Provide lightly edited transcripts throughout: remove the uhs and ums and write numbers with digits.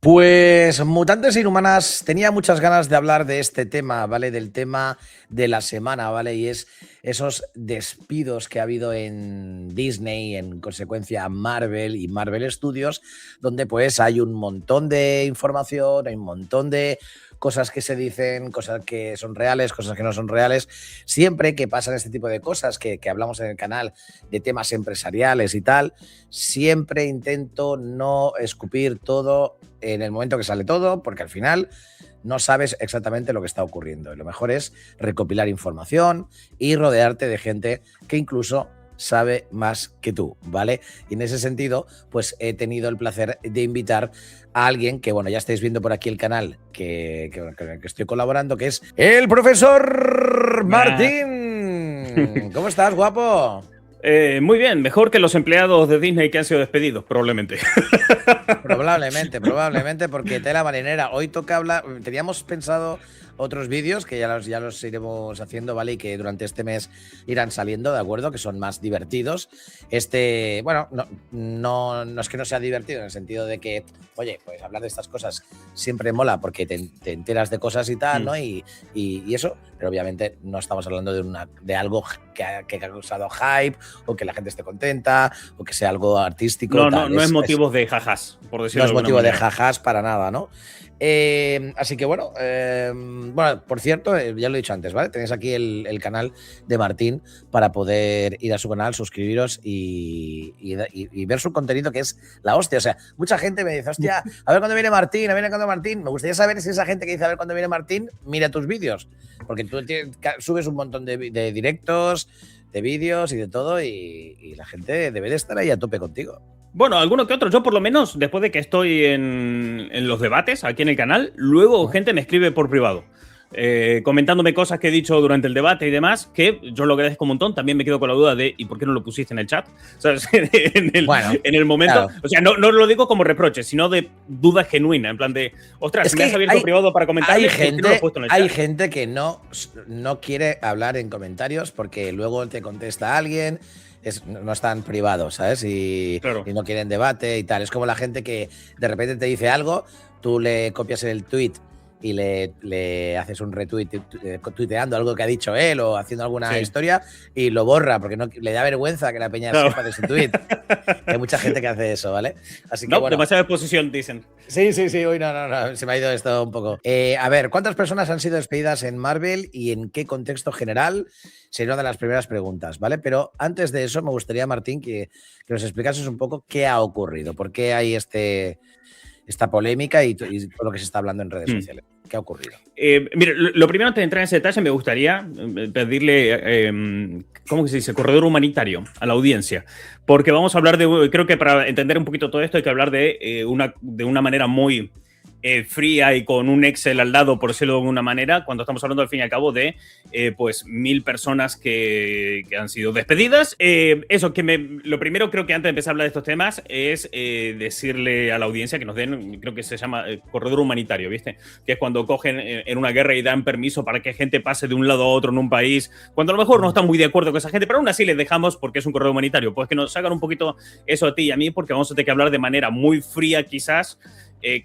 Pues Mutantes Inhumanas, tenía muchas ganas de hablar de este tema, ¿vale? Del tema de la semana, ¿vale? Y es esos despidos que ha habido en Disney, en consecuencia Marvel y Marvel Studios, donde pues hay un montón de información, hay un montón de cosas que se dicen, cosas que son reales, cosas que no son reales. Siempre que pasan este tipo de cosas que hablamos en el canal de temas empresariales y tal, siempre intento no escupir todo en el momento que sale todo, porque al final no sabes exactamente lo que está ocurriendo. Y lo mejor es recopilar información y rodearte de gente que incluso sabe más que tú, ¿vale? Y en ese sentido, pues he tenido el placer de invitar a alguien que, bueno, ya estáis viendo por aquí el canal que estoy colaborando, que es el profesor Martín. ¿Cómo estás, guapo? Muy bien, mejor que los empleados de Disney que han sido despedidos, probablemente. Probablemente, porque tela marinera. Hoy toca hablar. Teníamos pensado otros vídeos que ya los iremos haciendo, ¿vale? Y que durante este mes irán saliendo, ¿de acuerdo? Que son más divertidos. Bueno, no es que no sea divertido en el sentido de que, oye, pues hablar de estas cosas siempre mola porque te enteras de cosas y tal, ¿no? Y eso, pero obviamente no estamos hablando de algo que ha causado hype o que la gente esté contenta o que sea algo artístico. No, Tal. no es motivos de jajas, por decirlo No de es alguna motivo de manera. jajas para nada, ¿no? Así que bueno, por cierto, ya lo he dicho antes, ¿vale? Tenéis aquí el canal de Martín para poder ir a su canal, suscribiros y ver su contenido, que es la hostia. O sea, mucha gente me dice, hostia, a ver cuándo viene Martín, a ver cuándo Martín. Me gustaría saber si esa gente que dice a ver cuándo viene Martín mira tus vídeos, porque tú subes un montón de directos, de vídeos y de todo, y la gente debe de estar ahí a tope contigo. Bueno, alguno que otro. Yo, por lo menos, después de que estoy en los debates aquí en el canal, luego gente me escribe por privado. Comentándome cosas que he dicho durante el debate y demás, que yo lo agradezco un montón. También me quedo con la duda de ¿y por qué no lo pusiste en el chat? ¿Sabes? En el momento. Claro. O sea, no lo digo como reproche, sino de duda genuina. En plan de, ostras, me has abierto privado para comentarme. Hay gente que no quiere hablar en comentarios porque luego te contesta alguien. No están privados, ¿sabes? Claro. Y no quieren debate y tal. Es como la gente que de repente te dice algo, tú le copias el tweet y le haces un retweet tuiteando algo que ha dicho él o haciendo alguna historia y lo borra porque no le da vergüenza que la peña sepa de su tweet. Hay mucha gente que hace eso, ¿vale? Así que bueno. Demasiada exposición, dicen. Sí. Uy, no. Se me ha ido esto un poco. A ver, ¿cuántas personas han sido despedidas en Marvel y en qué contexto general? Sería una de las primeras preguntas, ¿vale? Pero antes de eso, me gustaría, Martín, que nos explicases un poco qué ha ocurrido, por qué hay esta polémica y todo lo que se está hablando en redes sociales. ¿Qué ha ocurrido? Mira, lo primero, antes de entrar en ese detalle, me gustaría pedirle, ¿cómo que se dice? Corredor humanitario a la audiencia. Porque vamos a hablar creo que para entender un poquito todo esto hay que hablar de una manera muy fría y con un Excel al lado, por decirlo de alguna manera, cuando estamos hablando al fin y al cabo de pues 1000 personas que han sido despedidas. Lo primero creo que antes de empezar a hablar de estos temas es decirle a la audiencia que nos den, creo que se llama corredor humanitario, ¿viste? Que es cuando cogen en una guerra y dan permiso para que gente pase de un lado a otro en un país, cuando a lo mejor no están muy de acuerdo con esa gente, pero aún así les dejamos porque es un corredor humanitario. Pues que nos hagan un poquito eso a ti y a mí, porque vamos a tener que hablar de manera muy fría quizás,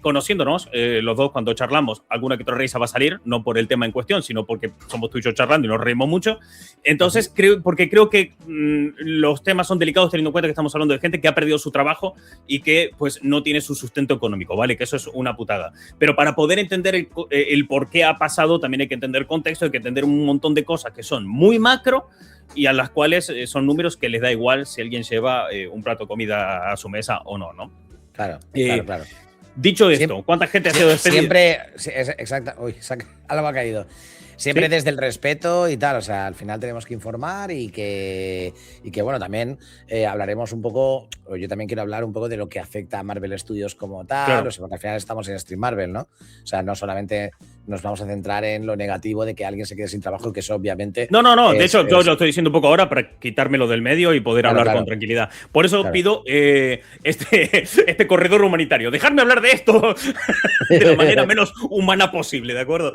conociéndonos los dos cuando charlamos, alguna que otra risa va a salir, no por el tema en cuestión, sino porque somos tú y yo charlando y nos reímos mucho. Entonces, creo que los temas son delicados teniendo en cuenta que estamos hablando de gente que ha perdido su trabajo y que pues no tiene su sustento económico, ¿vale? Que eso es una putada. Pero para poder entender el por qué ha pasado, también hay que entender contexto, hay que entender un montón de cosas que son muy macro y a las cuales son números que les da igual si alguien lleva un plato de comida a su mesa o no, ¿no? Claro. Dicho esto, ¿cuánta gente ha sido despedida? Exacto. Uy, algo ha caído. Siempre desde el respeto y tal, o sea, al final tenemos que informar y que bueno, también hablaremos un poco, yo también quiero hablar un poco de lo que afecta a Marvel Studios como tal, Claro. o sea, porque al final estamos en Stream Marvel, ¿no? O sea, no solamente nos vamos a centrar en lo negativo de que alguien se quede sin trabajo, que eso obviamente… No. De hecho, yo lo estoy diciendo un poco ahora para quitármelo del medio y poder hablar con tranquilidad. Por eso pido este corredor humanitario. Dejadme hablar de esto de la manera menos humana posible, ¿de acuerdo?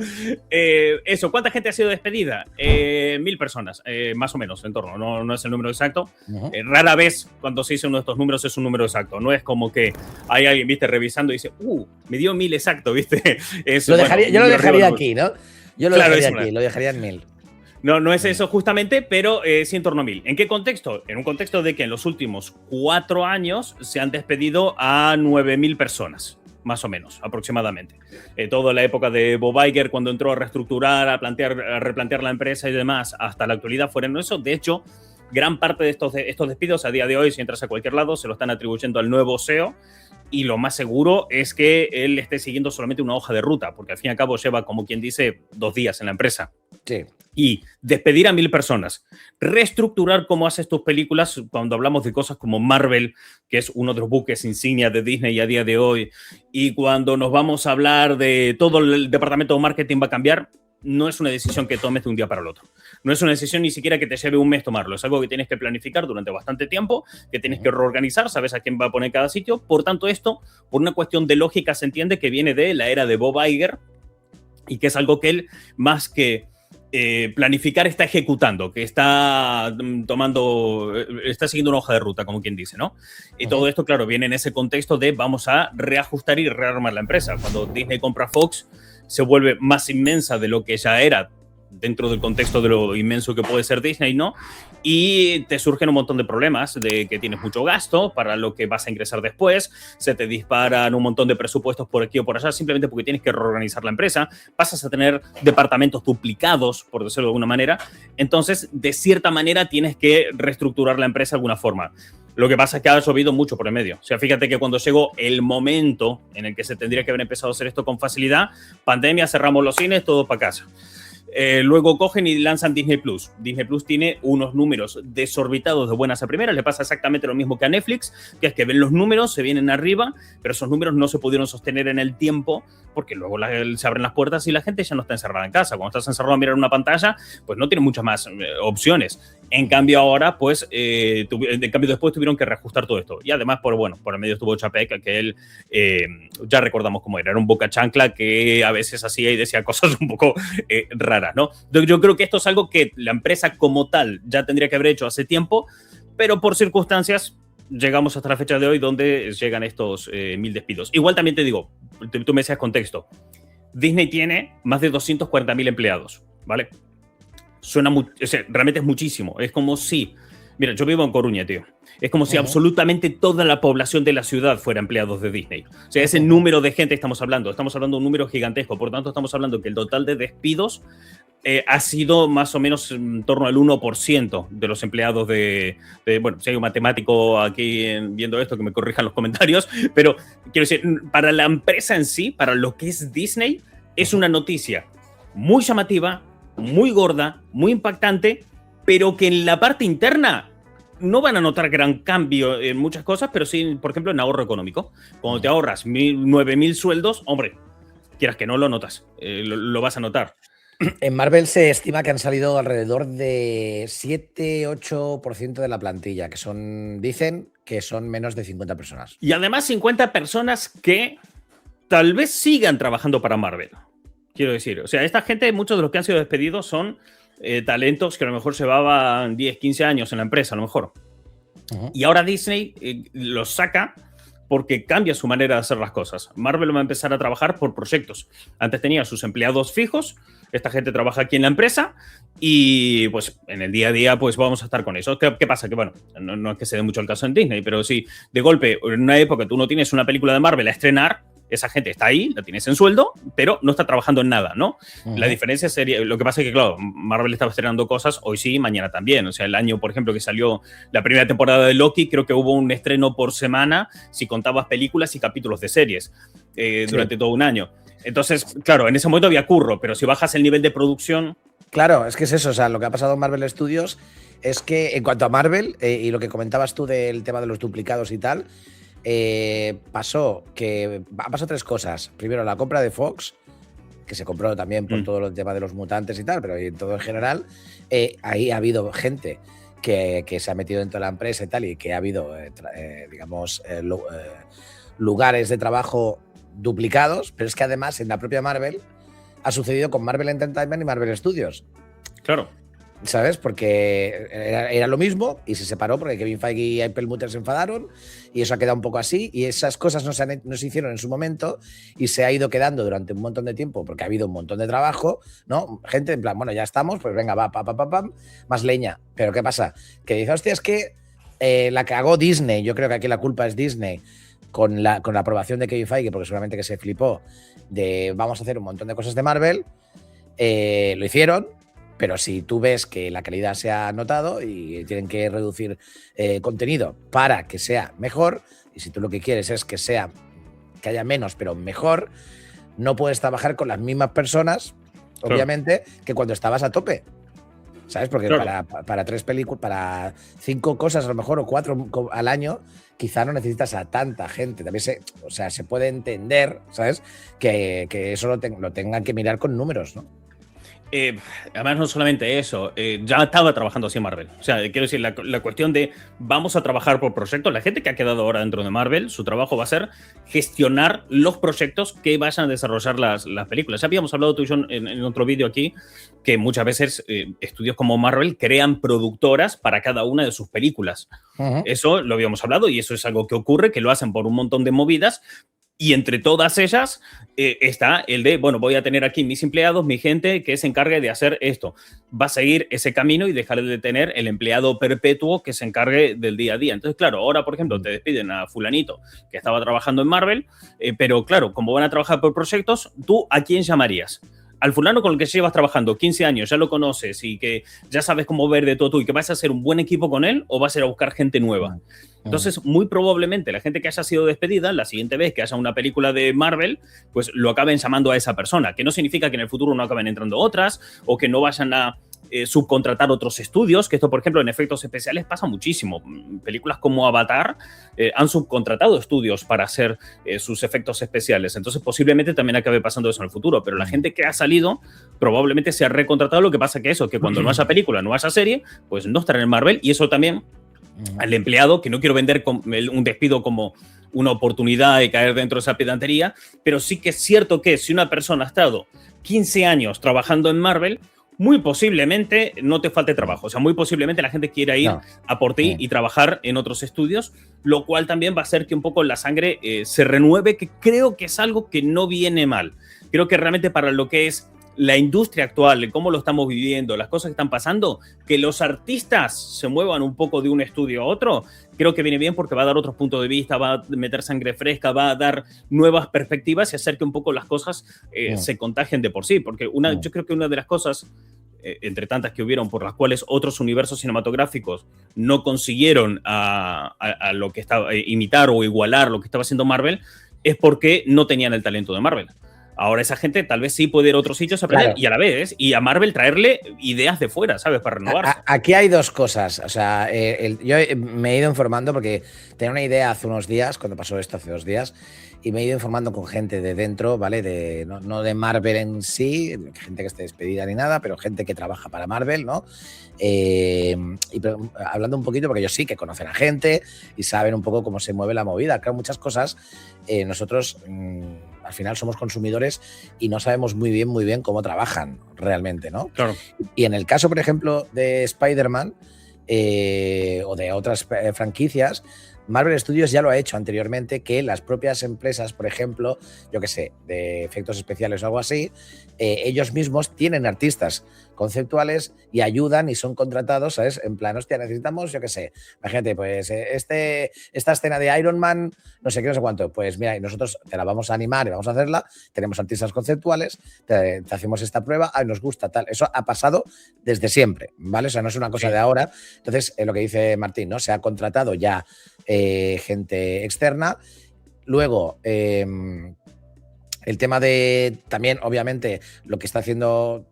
Eso, ¿cuánta gente ha sido despedida? 1000 personas, más o menos, en torno. No es el número exacto. Rara vez cuando se dice uno de estos números es un número exacto. No es como que hay alguien, viste, revisando y dice, me dio 1000 exacto, viste. Yo lo dejaría aquí, ¿no? Yo lo dejaría aquí, lo dejaría en 1000. No es eso justamente, pero sí en torno a 1000. ¿En qué contexto? En un contexto de que en los últimos 4 años se han despedido a 9000 personas, más o menos, aproximadamente. Toda la época de Bob Iger, cuando entró a reestructurar, a replantear la empresa y demás, hasta la actualidad fueron eso. De hecho, gran parte de estos despidos a día de hoy, si entras a cualquier lado, se lo están atribuyendo al nuevo CEO. Y lo más seguro es que él esté siguiendo solamente una hoja de ruta, porque al fin y al cabo lleva, como quien dice, 2 días en la empresa. Sí. Y despedir a 1000 personas, reestructurar cómo haces tus películas, cuando hablamos de cosas como Marvel, que es uno de los buques insignia de Disney a día de hoy, y cuando nos vamos a hablar de todo el departamento de marketing va a cambiar, no es una decisión que tomes de un día para el otro. No es una decisión ni siquiera que te lleve un mes tomarlo. Es algo que tienes que planificar durante bastante tiempo, que tienes que reorganizar, sabes a quién va a poner cada sitio. Por tanto, esto, por una cuestión de lógica, se entiende que viene de la era de Bob Iger y que es algo que él, más que planificar, está ejecutando, que está siguiendo una hoja de ruta, como quien dice, ¿no? Y todo esto, claro, viene en ese contexto de vamos a reajustar y rearmar la empresa. Cuando Disney compra Fox, se vuelve más inmensa de lo que ya era dentro del contexto de lo inmenso que puede ser Disney, ¿no? Y te surgen un montón de problemas de que tienes mucho gasto para lo que vas a ingresar después, se te disparan un montón de presupuestos por aquí o por allá simplemente porque tienes que reorganizar la empresa, pasas a tener departamentos duplicados, por decirlo de alguna manera, entonces de cierta manera tienes que reestructurar la empresa de alguna forma. Lo que pasa es que ha llovido mucho por el medio. O sea, fíjate que cuando llegó el momento en el que se tendría que haber empezado a hacer esto con facilidad, pandemia, cerramos los cines, todo para casa. Luego cogen y lanzan Disney Plus. Disney Plus tiene unos números desorbitados de buenas a primeras. Le pasa exactamente lo mismo que a Netflix, que es que ven los números, se vienen arriba, pero esos números no se pudieron sostener en el tiempo porque luego se abren las puertas y la gente ya no está encerrada en casa. Cuando estás encerrado a mirar una pantalla, pues no tienes muchas más opciones. En cambio ahora, pues, después tuvieron que reajustar todo esto. Y además, por el medio estuvo Chapek, que él, ya recordamos cómo era un boca chancla que a veces hacía y decía cosas un poco raras, ¿no? Yo creo que esto es algo que la empresa como tal ya tendría que haber hecho hace tiempo, pero por circunstancias llegamos hasta la fecha de hoy donde llegan estos 1000 despidos. Igual también te digo, tú me decías contexto, Disney tiene más de 240.000 empleados, ¿vale? Realmente es muchísimo. Es como si, mira, yo vivo en Coruña, tío. Es como si absolutamente toda la población de la ciudad fuera empleados de Disney. O sea, ese número de gente estamos hablando de un número gigantesco. Por tanto, estamos hablando que el total de despidos ha sido más o menos en torno al 1% de los empleados bueno, si hay un matemático aquí viendo esto, que me corrijan los comentarios, pero quiero decir, para la empresa en sí, para lo que es Disney, es una noticia muy llamativa, muy gorda, muy impactante, pero que en la parte interna no van a notar gran cambio en muchas cosas, pero sí, por ejemplo, en ahorro económico. Cuando te ahorras 9.000 sueldos, hombre, quieras que no lo notas, lo vas a notar. En Marvel se estima que han salido alrededor de 7-8% de la plantilla, dicen que son menos de 50 personas. Y además 50 personas que tal vez sigan trabajando para Marvel. Quiero decir, o sea, esta gente, muchos de los que han sido despedidos son talentos que a lo mejor llevaban 10, 15 años en la empresa, a lo mejor. Y ahora Disney los saca porque cambia su manera de hacer las cosas. Marvel va a empezar a trabajar por proyectos. Antes tenía sus empleados fijos, esta gente trabaja aquí en la empresa y pues en el día a día pues vamos a estar con eso. ¿Qué pasa? Que bueno, no es que se dé mucho el caso en Disney, pero si de golpe en una época tú no tienes una película de Marvel a estrenar, esa gente está ahí, la tienes en sueldo, pero no está trabajando en nada, ¿no? La diferencia sería, lo que pasa es que, claro, Marvel estaba estrenando cosas hoy sí, mañana también. O sea, el año, por ejemplo, que salió la primera temporada de Loki, creo que hubo un estreno por semana, si contabas películas y capítulos de series, durante todo un año. Entonces, claro, en ese momento había curro, pero si bajas el nivel de producción… Claro, es que es eso. O sea, lo que ha pasado en Marvel Studios es que, en cuanto a Marvel, y lo que comentabas tú del tema de los duplicados y tal, han pasado 3 cosas. Primero, la compra de Fox, que se compró también por todo el tema de los mutantes y tal, pero en todo en general, ahí ha habido gente que se ha metido dentro de la empresa y tal, y que ha habido, digamos, lugares de trabajo duplicados, pero es que además en la propia Marvel ha sucedido con Marvel Entertainment y Marvel Studios. Claro. ¿Sabes? Porque era lo mismo y se separó porque Kevin Feige y Apple Mutter se enfadaron y eso ha quedado un poco así y esas cosas no se hicieron en su momento y se ha ido quedando durante un montón de tiempo porque ha habido un montón de trabajo, ¿no? Gente en plan, bueno, ya estamos, pues venga, va, pam, más leña. Pero ¿qué pasa? Que dice, hostia, es que la cagó Disney, yo creo que aquí la culpa es Disney, con la aprobación de Kevin Feige, porque seguramente que se flipó de vamos a hacer un montón de cosas de Marvel, lo hicieron. Pero si tú ves que la calidad se ha notado y tienen que reducir contenido para que sea mejor, y si tú lo que quieres es que haya menos pero mejor, no puedes trabajar con las mismas personas, obviamente, que cuando estabas a tope. ¿Sabes? Porque para 3 películas, para 5 cosas a lo mejor, o 4 al año, quizá no necesitas a tanta gente. También se puede entender, ¿sabes? Que eso lo tengan que mirar con números, ¿no? Además, no solamente eso, ya estaba trabajando así en Marvel. O sea, quiero decir, la cuestión de vamos a trabajar por proyectos. La gente que ha quedado ahora dentro de Marvel, su trabajo va a ser gestionar los proyectos que vayan a desarrollar las películas. Ya habíamos hablado tú y yo en otro vídeo aquí que muchas veces estudios como Marvel crean productoras para cada una de sus películas. Eso lo habíamos hablado y eso es algo que ocurre, que lo hacen por un montón de movidas. Y entre todas ellas está el de, bueno, voy a tener aquí mis empleados, mi gente que se encargue de hacer esto. Va a seguir ese camino y dejar de tener el empleado perpetuo que se encargue del día a día. Entonces, claro, ahora, por ejemplo, te despiden a fulanito que estaba trabajando en Marvel, pero claro, como van a trabajar por proyectos, ¿tú a quién llamarías? Al fulano con el que llevas trabajando 15 años, ya lo conoces y que ya sabes cómo ver de todo tú y que vas a hacer un buen equipo con él, o vas a ir a buscar gente nueva. Entonces, muy probablemente la gente que haya sido despedida, la siguiente vez que haya una película de Marvel, pues lo acaben llamando a esa persona, que no significa que en el futuro no acaben entrando otras o que no vayan a subcontratar otros estudios, que esto, por ejemplo, en efectos especiales pasa muchísimo. Películas como Avatar han subcontratado estudios para hacer sus efectos especiales. Entonces, posiblemente también acabe pasando eso en el futuro. Pero la gente que ha salido probablemente se ha recontratado. Lo que pasa que cuando no haya película, no haya serie, pues no estará en Marvel. Y eso también al empleado, que no quiero vender un despido como una oportunidad de caer dentro de esa pedantería, pero sí que es cierto que si una persona ha estado 15 años trabajando en Marvel, muy posiblemente no te falte trabajo. O sea, muy posiblemente la gente quiera ir a por ti y trabajar en otros estudios, lo cual también va a hacer que un poco la sangre se renueve, que creo que es algo que no viene mal. Creo que realmente para lo que es la industria actual, cómo lo estamos viviendo, las cosas que están pasando, que los artistas se muevan un poco de un estudio a otro, creo que viene bien porque va a dar otros puntos de vista, va a meter sangre fresca, va a dar nuevas perspectivas y hacer que un poco las cosas se contagien de por sí. Porque yo creo que una de las cosas, entre tantas que hubieron, por las cuales otros universos cinematográficos no consiguieron a lo que estaba, imitar o igualar lo que estaba haciendo Marvel, es porque no tenían el talento de Marvel. Ahora esa gente tal vez sí puede ir a otros sitios a aprender y a la vez, y a Marvel traerle ideas de fuera, ¿sabes? Para renovarse. Aquí hay dos cosas. O sea, yo me he ido informando porque tenía una idea hace unos días, cuando pasó esto hace 2 días, y me he ido informando con gente de dentro, ¿vale? No de Marvel en sí, gente que esté despedida ni nada, pero gente que trabaja para Marvel, ¿no? Hablando un poquito, porque ellos sí que conocen a gente y saben un poco cómo se mueve la movida. Claro, muchas cosas nosotros al final somos consumidores y no sabemos muy bien cómo trabajan realmente, ¿no? Claro. Y en el caso, por ejemplo, de Spider-Man o de otras franquicias, Marvel Studios ya lo ha hecho anteriormente, que las propias empresas, por ejemplo, yo qué sé, de efectos especiales o algo así, ellos mismos tienen artistas conceptuales y ayudan y son contratados, ¿sabes? En plan, hostia, necesitamos, yo qué sé, imagínate, pues esta escena de Iron Man, no sé qué, no sé cuánto, pues mira, y nosotros te la vamos a animar y vamos a hacerla, tenemos artistas conceptuales, te hacemos esta prueba, nos gusta, tal. Eso ha pasado desde siempre, ¿vale? O sea, no es una cosa de ahora. Entonces, lo que dice Martín, ¿no? Se ha contratado ya gente externa. Luego, el tema de también, obviamente, lo que está haciendo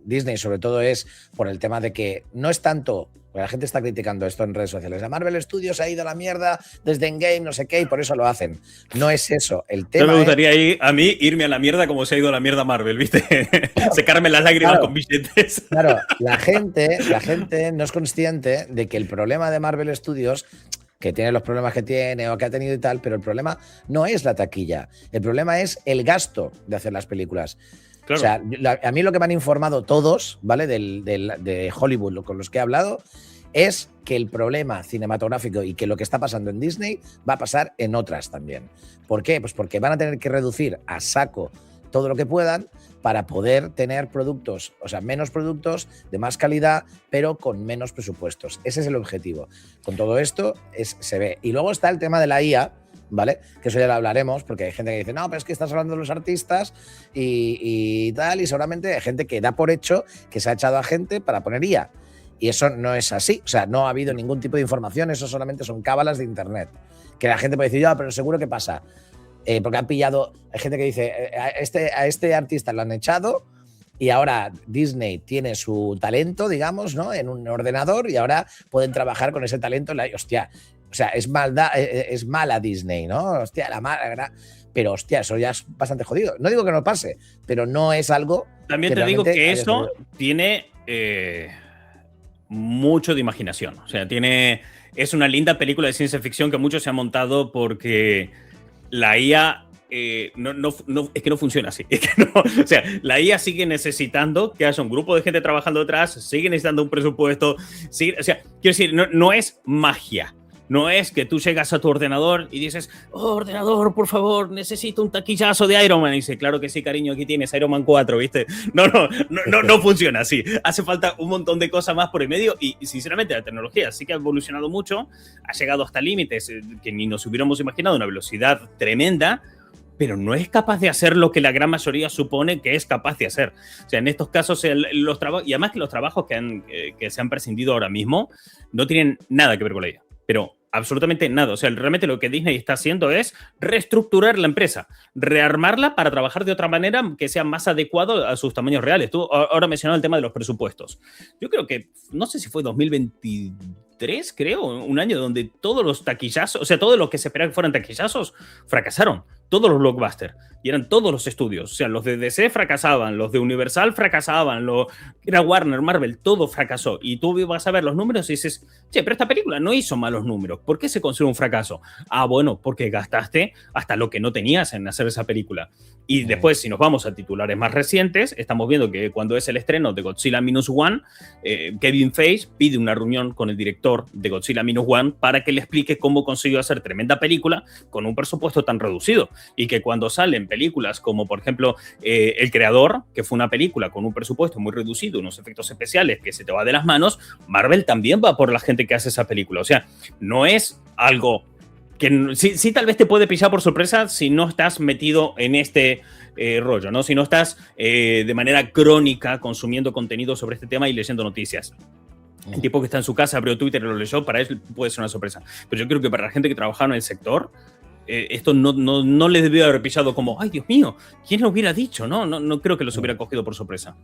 Disney, sobre todo, es por el tema de que no es tanto, Porque la gente está criticando esto en redes sociales. La Marvel Studios ha ido a la mierda desde Endgame, no sé qué, y por eso lo hacen. No es eso. El tema me gustaría irme a la mierda como se ha ido a la mierda Marvel, ¿viste? Secarme las lágrimas con billetes. Claro, la gente no es consciente de que el problema de Marvel Studios, que tiene los problemas que tiene o que ha tenido y tal, pero el problema no es la taquilla. El problema es el gasto de hacer las películas. Claro. O sea, a mí lo que me han informado todos, ¿vale? De Hollywood, con los que he hablado, es que el problema cinematográfico y que lo que está pasando en Disney va a pasar en otras también. ¿Por qué? Pues porque van a tener que reducir a saco todo lo que puedan para poder tener productos, o sea, menos productos de más calidad, pero con menos presupuestos. Ese es el objetivo. Con todo esto se ve. Y luego está el tema de la IA, ¿vale? Que eso ya lo hablaremos, porque hay gente que dice, no, pero es que estás hablando de los artistas y tal, y seguramente hay gente que da por hecho que se ha echado a gente para poner IA. Y eso no es así. O sea, no ha habido ningún tipo de información, eso solamente son cábalas de internet. Que la gente puede decir, pero seguro que pasa. Porque han pillado, hay gente que dice, a este artista lo han echado y ahora Disney tiene su talento, digamos, ¿no? En un ordenador y ahora pueden trabajar con ese talento. Hostia, o sea, es mala Disney, ¿no? Hostia, la mala, pero hostia, eso ya es bastante jodido. No digo que no pase, pero no es algo. También te digo que eso tiene mucho de imaginación. O sea, es una linda película de ciencia ficción que muchos se han montado porque la IA es que no funciona así. Es que no, o sea, la IA sigue necesitando que haya un grupo de gente trabajando detrás, sigue necesitando un presupuesto. O sea, quiero decir, no es magia. No es que tú llegas a tu ordenador y dices, oh, ordenador, por favor, necesito un taquillazo de Iron Man. Y dice, claro que sí, cariño, aquí tienes Iron Man 4, ¿viste? No funciona así. Hace falta un montón de cosas más por el medio y sinceramente, la tecnología sí que ha evolucionado mucho, ha llegado hasta límites que ni nos hubiéramos imaginado, una velocidad tremenda, pero no es capaz de hacer lo que la gran mayoría supone que es capaz de hacer. O sea, en estos casos, los trabajos, y además que los trabajos que se han prescindido ahora mismo, no tienen nada que ver con la IA. Pero absolutamente nada. O sea, realmente lo que Disney está haciendo es reestructurar la empresa, rearmarla para trabajar de otra manera que sea más adecuado a sus tamaños reales. Tú ahora mencionabas el tema de los presupuestos. Yo creo que, no sé si fue 2023, creo, un año donde todos los taquillazos, o sea, todos los que se esperaba que fueran taquillazos, fracasaron. Todos los blockbusters. Y eran todos los estudios. O sea, los de DC fracasaban, los de Universal fracasaban, era Warner, Marvel, todo fracasó. Y tú vas a ver los números y dices, che, pero esta película no hizo malos números. ¿Por qué se considera un fracaso? Ah, bueno, porque gastaste hasta lo que no tenías en hacer esa película. Y después, si nos vamos a titulares más recientes, estamos viendo que cuando es el estreno de Godzilla Minus One, Kevin Feige pide una reunión con el director de Godzilla Minus One para que le explique cómo consiguió hacer tremenda película con un presupuesto tan reducido. Y que cuando salen películas como, por ejemplo, El Creador, que fue una película con un presupuesto muy reducido, unos efectos especiales que se te va de las manos, Marvel también va por la gente que hace esa película. O sea, no es algo que sí tal vez te puede pillar por sorpresa si no estás metido en este rollo, ¿no? Si no estás de manera crónica consumiendo contenido sobre este tema y leyendo noticias. El tipo que está en su casa abrió Twitter y lo leyó, para él puede ser una sorpresa. Pero yo creo que para la gente que trabaja en el sector, esto no les debió haber pillado como, ay, Dios mío, ¿quién lo hubiera dicho? No creo que los hubiera cogido por sorpresa.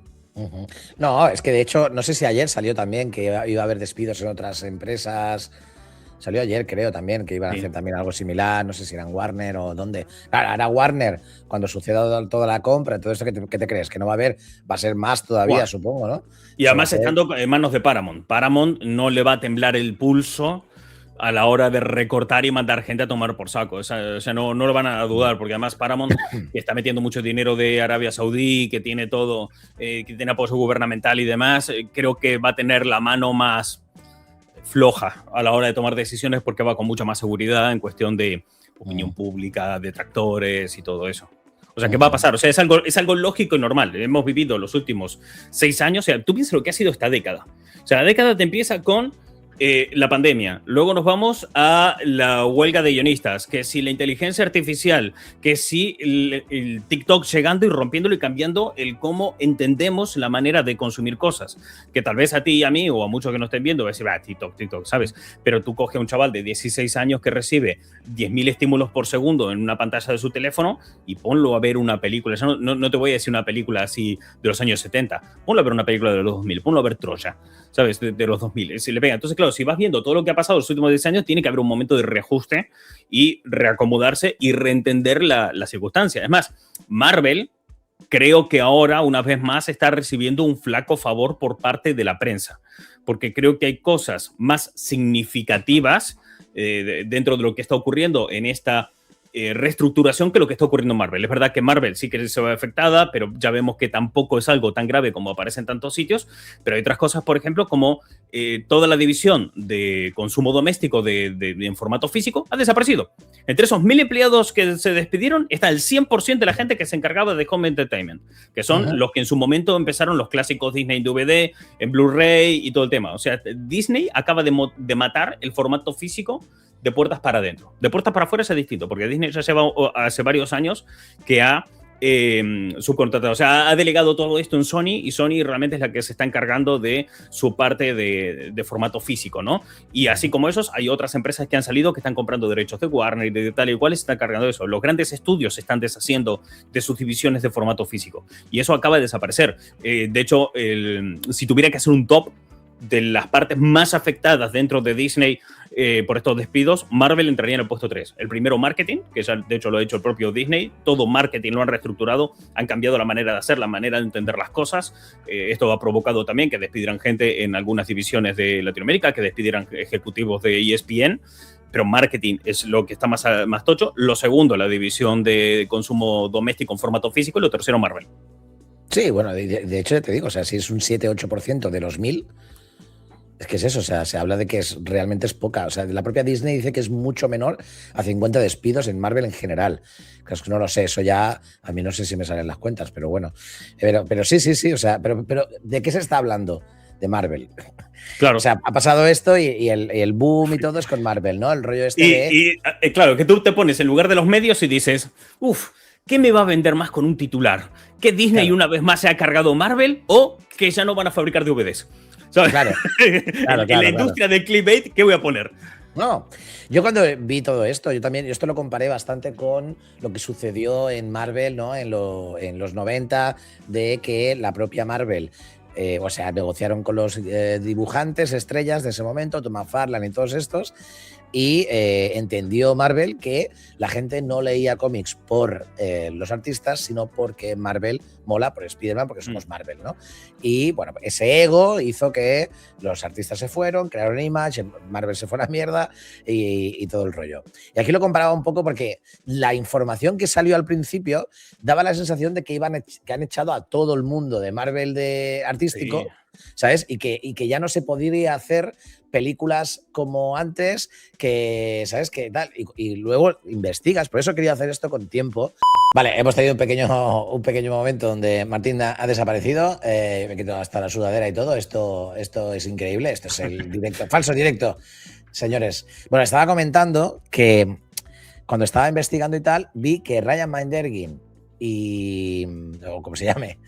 No, es que de hecho, no sé si ayer salió también que iba a haber despidos en otras empresas. Salió ayer, creo, también, que iban a hacer también algo similar, no sé si eran Warner o dónde. Claro, ahora Warner, cuando suceda toda la compra, todo esto, ¿qué te crees? ¿Que no va a haber? Va a ser más todavía, supongo, ¿no? Y además estando en manos de Paramount. Paramount no le va a temblar el pulso a la hora de recortar y mandar gente a tomar por saco. O sea, no lo van a dudar, porque además Paramount está metiendo mucho dinero de Arabia Saudí, que tiene todo, que tiene apoyo gubernamental y demás. Creo que va a tener la mano más floja a la hora de tomar decisiones porque va con mucha más seguridad en cuestión de opinión pública, detractores y todo eso. O sea, ¿qué va a pasar? O sea, es algo lógico y normal. Hemos vivido los últimos 6 años. O sea, tú piensas lo que ha sido esta década. O sea, la década te empieza con la pandemia. Luego nos vamos a la huelga de guionistas, que si la inteligencia artificial, que si el TikTok llegando y rompiéndolo y cambiando el cómo entendemos la manera de consumir cosas. Que tal vez a ti y a mí, o a muchos que nos estén viendo, va a decir, TikTok, ¿sabes? Pero tú coges a un chaval de 16 años que recibe 10.000 estímulos por segundo en una pantalla de su teléfono y ponlo a ver una película. No te voy a decir una película así de los años 70. Ponlo a ver una película de los 2000. Ponlo a ver Troya, ¿sabes? De los 2000. Si le pega. Entonces, claro, si vas viendo todo lo que ha pasado en los últimos 10 años, tiene que haber un momento de reajuste y reacomodarse y reentender la circunstancia. Es más, Marvel creo que ahora, una vez más, está recibiendo un flaco favor por parte de la prensa, porque creo que hay cosas más significativas dentro de lo que está ocurriendo en esta reestructuración que lo que está ocurriendo en Marvel. Es verdad que Marvel sí que se ve afectada, pero ya vemos que tampoco es algo tan grave como aparece en tantos sitios, pero hay otras cosas, por ejemplo, como toda la división de consumo doméstico en formato físico ha desaparecido. Entre esos 1.000 empleados que se despidieron está el 100% de la gente que se encargaba de Home Entertainment, que son los que en su momento empezaron los clásicos Disney en DVD, en Blu-ray y todo el tema. O sea, Disney acaba de matar el formato físico de puertas para adentro. De puertas para afuera es distinto, porque Disney ya lleva hace varios años que ha subcontratado, o sea, ha delegado todo esto en Sony y Sony realmente es la que se está encargando de su parte de formato físico, ¿no? Y así como esos, hay otras empresas que han salido que están comprando derechos de Warner y de tal y cual y se están cargando de eso. Los grandes estudios se están deshaciendo de sus divisiones de formato físico y eso acaba de desaparecer. De hecho, si tuviera que hacer un top de las partes más afectadas dentro de Disney por estos despidos, Marvel entraría en el puesto 3. El primero, marketing, que ya de hecho lo ha hecho el propio Disney. Todo marketing lo han reestructurado, han cambiado la manera de hacer, la manera de entender las cosas. Esto ha provocado también que despidieran gente en algunas divisiones de Latinoamérica, que despidieran ejecutivos de ESPN. Pero marketing es lo que está más tocho. Lo segundo, la división de consumo doméstico en formato físico. Y lo tercero, Marvel. Sí, bueno, de hecho te digo, o sea, si es un 7-8% de los 1.000, es que es eso, o sea, se habla de que realmente es poca. O sea, la propia Disney dice que es mucho menor a 50 despidos en Marvel en general. Es que no lo sé, eso ya, a mí no sé si me salen las cuentas, pero bueno. Pero sí, o sea, pero ¿de qué se está hablando? De Marvel. Claro. O sea, ha pasado esto y el boom y todo es con Marvel, ¿no? El rollo este claro, que tú te pones en lugar de los medios y dices, ¿qué me va a vender más con un titular? ¿Que Disney una vez más se ha cargado Marvel o que ya no van a fabricar DVDs? ¿Sabes? Claro. En la industria del clickbait, ¿qué voy a poner? No, yo cuando vi todo esto, esto lo comparé bastante con lo que sucedió en Marvel, ¿no? En los 90, de que la propia Marvel, o sea, negociaron con los dibujantes estrellas de ese momento, Tom McFarlane y todos estos, y entendió Marvel que la gente no leía cómics por los artistas, sino porque Marvel mola, por Spider-Man, porque somos Marvel, ¿no? Y bueno, ese ego hizo que los artistas se fueron, crearon Image, Marvel se fue a la mierda y todo el rollo. Y aquí lo comparaba un poco porque la información que salió al principio daba la sensación de que han echado a todo el mundo de Marvel de artístico, sí, ¿sabes? Y que ya no se podría hacer películas como antes, que, ¿sabes? Que tal, y luego investigas. Por eso quería hacer esto con tiempo. Vale, hemos tenido un pequeño momento donde Martín ha desaparecido. Me quito hasta la sudadera y todo. Esto es increíble. Esto es el directo, falso directo, señores. Bueno, estaba comentando que cuando estaba investigando y tal, vi que Ryan Mindergin o como se llame,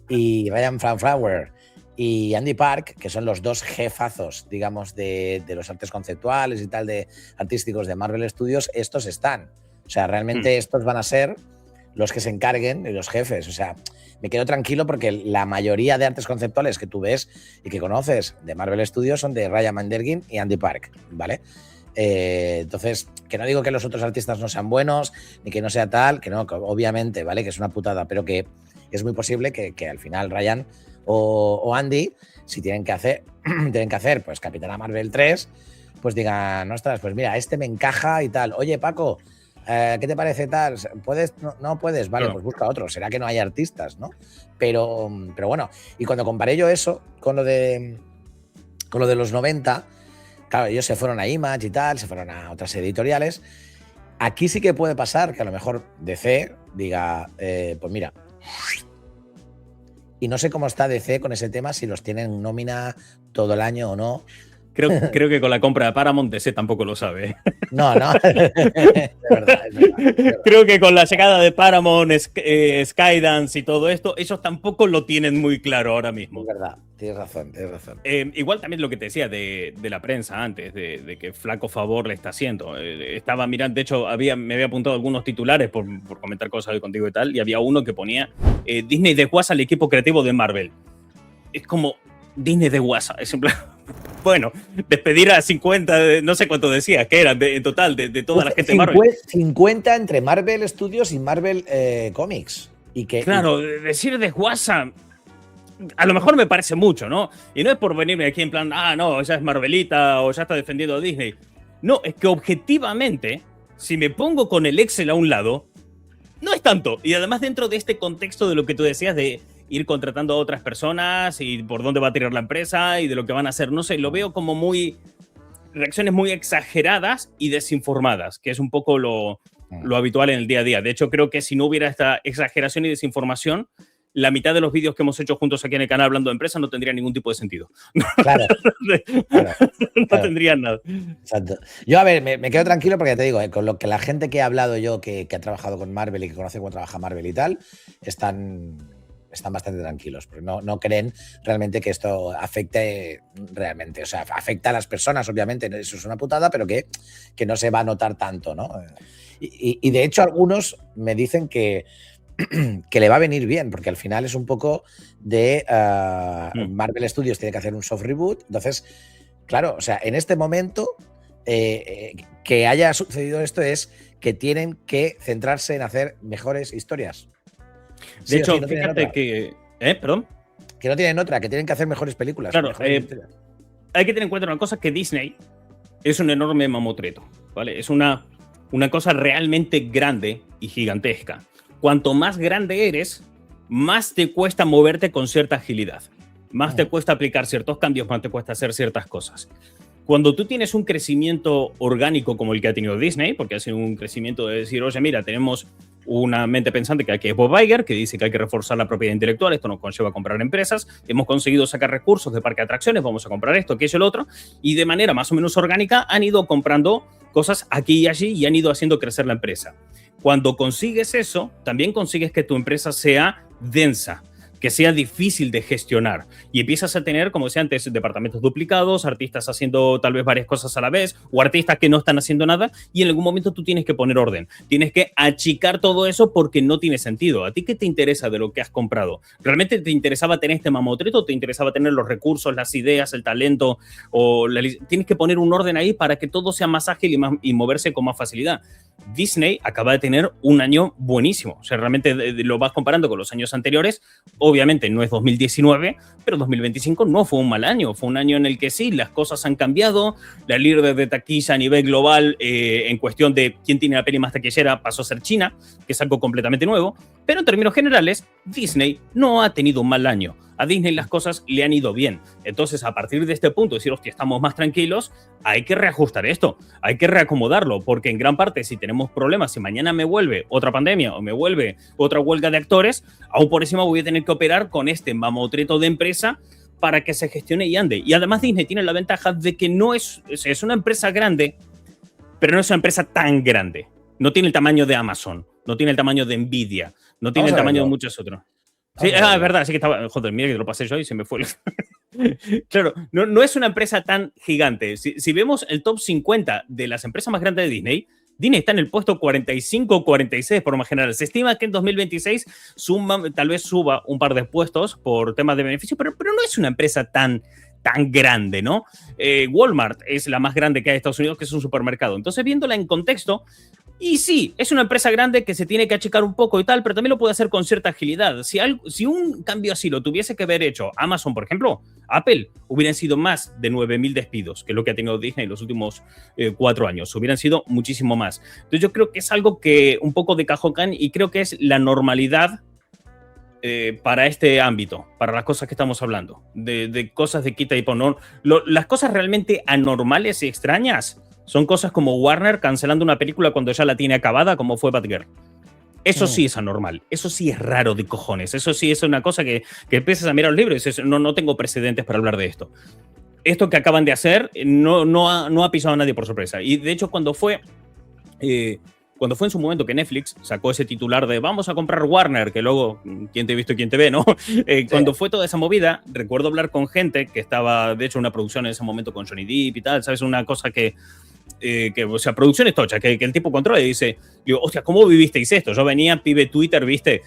y Ryan Fraunhofer y Andy Park, que son los dos jefazos, digamos, de los artes conceptuales y tal, de artísticos de Marvel Studios, estos están. O sea, realmente estos van a ser los que se encarguen de los jefes. O sea, me quedo tranquilo porque la mayoría de artes conceptuales que tú ves y que conoces de Marvel Studios son de Ryan Mindergin y Andy Park, ¿vale? Entonces, que no digo que los otros artistas no sean buenos, ni que no sea tal, que no, que obviamente, ¿vale? Que es una putada, pero que es muy posible que al final Ryan o Andy, si tienen que hacer pues Capitana Marvel 3, pues digan, ostras, pues mira, este me encaja y tal. Oye, Paco, ¿qué te parece tal? ¿Puedes? No puedes, vale, claro, pues busca otro. Será que no hay artistas, ¿no? Pero bueno, y cuando comparé yo eso con lo de los 90, claro, ellos se fueron a Image y tal, se fueron a otras editoriales. Aquí sí que puede pasar que a lo mejor DC diga, pues mira, y no sé cómo está DC con ese tema, si los tienen nómina todo el año o no, Creo que con la compra de Paramount DC tampoco lo sabe. No, no. Es verdad, es verdad. Creo que con la llegada de Paramount, Skydance y todo esto, ellos tampoco lo tienen muy claro ahora mismo. Es verdad, tienes razón, tienes razón. Igual también lo que te decía de la prensa antes, de que flaco favor le está haciendo. Estaba mirando, de hecho, me había apuntado algunos titulares por comentar cosas contigo y tal, y había uno que ponía Disney desguaza al equipo creativo de Marvel. Es como Disney desguaza, es en plan... Bueno, despedir a 50, no sé cuánto decías, que eran en total de toda la gente de Marvel. 50 entre Marvel Studios y Marvel Comics. Claro, decir desguaza, a lo mejor me parece mucho, ¿no? Y no es por venirme aquí en plan, no, ya es Marvelita o ya está defendiendo a Disney. No, es que objetivamente, si me pongo con el Excel a un lado, no es tanto. Y además dentro de este contexto de lo que tú decías de ir contratando a otras personas y por dónde va a tirar la empresa y de lo que van a hacer, no sé, lo veo como reacciones muy exageradas y desinformadas, que es un poco lo habitual en el día a día. De hecho, creo que si no hubiera esta exageración y desinformación, la mitad de los vídeos que hemos hecho juntos aquí en el canal hablando de empresas no tendría ningún tipo de sentido. Claro. No tendrían nada. Exacto. Yo, a ver, me quedo tranquilo porque ya te digo, con lo que la gente que he hablado yo, que ha trabajado con Marvel y que conoce cómo trabaja Marvel y tal, están bastante tranquilos, porque no creen realmente que esto afecte realmente. O sea, afecta a las personas, obviamente, eso es una putada, pero que no se va a notar tanto, ¿no? Y de hecho, algunos me dicen que le va a venir bien, porque al final es un poco de Marvel Studios tiene que hacer un soft reboot. Entonces, claro, o sea, en este momento que haya sucedido esto es que tienen que centrarse en hacer mejores historias. De hecho, no fíjate que... ¿Perdón? Que no tienen otra, que tienen que hacer mejores películas. Claro, mejores hay que tener en cuenta una cosa, que Disney es un enorme mamotreto, ¿vale? Es una cosa realmente grande y gigantesca. Cuanto más grande eres, más te cuesta moverte con cierta agilidad. Más te cuesta aplicar ciertos cambios, más te cuesta hacer ciertas cosas. Cuando tú tienes un crecimiento orgánico como el que ha tenido Disney, porque ha sido un crecimiento de decir, oye, mira, tenemos una mente pensante que es Bob Iger, que dice que hay que reforzar la propiedad intelectual, esto nos conlleva a comprar empresas, hemos conseguido sacar recursos de parque de atracciones, vamos a comprar esto, aquello, el otro, y de manera más o menos orgánica han ido comprando cosas aquí y allí y han ido haciendo crecer la empresa. Cuando consigues eso, también consigues que tu empresa sea densa, que sea difícil de gestionar y empiezas a tener, como decía antes, departamentos duplicados, artistas haciendo tal vez varias cosas a la vez o artistas que no están haciendo nada y en algún momento tú tienes que poner orden. Tienes que achicar todo eso porque no tiene sentido. ¿A ti qué te interesa de lo que has comprado? ¿Realmente te interesaba tener este mamotreto o te interesaba tener los recursos, las ideas, el talento? Tienes que poner un orden ahí para que todo sea más ágil y moverse con más facilidad. Disney acaba de tener un año buenísimo. O sea, realmente lo vas comparando con los años anteriores. Obviamente no es 2019, pero 2025 no fue un mal año. Fue un año en el que sí, las cosas han cambiado. La líder de taquilla a nivel global en cuestión de quién tiene la peli más taquillera pasó a ser China, que es algo completamente nuevo. Pero en términos generales, Disney no ha tenido un mal año. A Disney las cosas le han ido bien. Entonces, a partir de este punto, decir, hostia, estamos más tranquilos, hay que reajustar esto, hay que reacomodarlo, porque en gran parte, si tenemos problemas, si mañana me vuelve otra pandemia o me vuelve otra huelga de actores, aún por encima voy a tener que operar con este mamotreto de empresa para que se gestione y ande. Y además Disney tiene la ventaja de que no es una empresa grande, pero no es una empresa tan grande. No tiene el tamaño de Amazon, no tiene el tamaño de Nvidia, no tiene el tamaño de muchos otros. Sí, es verdad, sí que estaba. Joder, mira que te lo pasé yo y se me fue. Claro, no es una empresa tan gigante. Si vemos el top 50 de las empresas más grandes de Disney, Disney está en el puesto 45 o 46 por más general. Se estima que en 2026 tal vez suba un par de puestos por temas de beneficio, pero no es una empresa tan grande, ¿no? Walmart es la más grande que hay en Estados Unidos, que es un supermercado. Entonces, viéndola en contexto, y sí, es una empresa grande que se tiene que achicar un poco y tal, pero también lo puede hacer con cierta agilidad. Si un cambio así lo tuviese que haber hecho Amazon, por ejemplo, Apple, hubieran sido más de 9.000 despidos, que es lo que ha tenido Disney en los últimos 4 años. Hubieran sido muchísimo más. Entonces yo creo que es algo que un poco de cajón cae y creo que es la normalidad para este ámbito, para las cosas que estamos hablando, de cosas de quita y pon. Las cosas realmente anormales y extrañas son cosas como Warner cancelando una película cuando ya la tiene acabada, como fue Batgirl. Eso sí es anormal, eso sí es raro de cojones, eso sí es una cosa que empiezas a mirar los libros y dices, no tengo precedentes para hablar de esto. esto que acaban de hacer no ha pisado a nadie por sorpresa. Y de hecho, cuando fue en su momento que Netflix sacó ese titular de vamos a comprar Warner, que luego, quién te ha visto y quién te ve, ¿no? Cuando fue toda esa movida, recuerdo hablar con gente que estaba, de hecho, en una producción en ese momento con Johnny Depp y tal, ¿sabes? Una cosa o sea, producciones tochas, que el tipo controla y dice, digo, hostia, ¿cómo vivisteis esto? Yo venía, pibe Twitter, viste,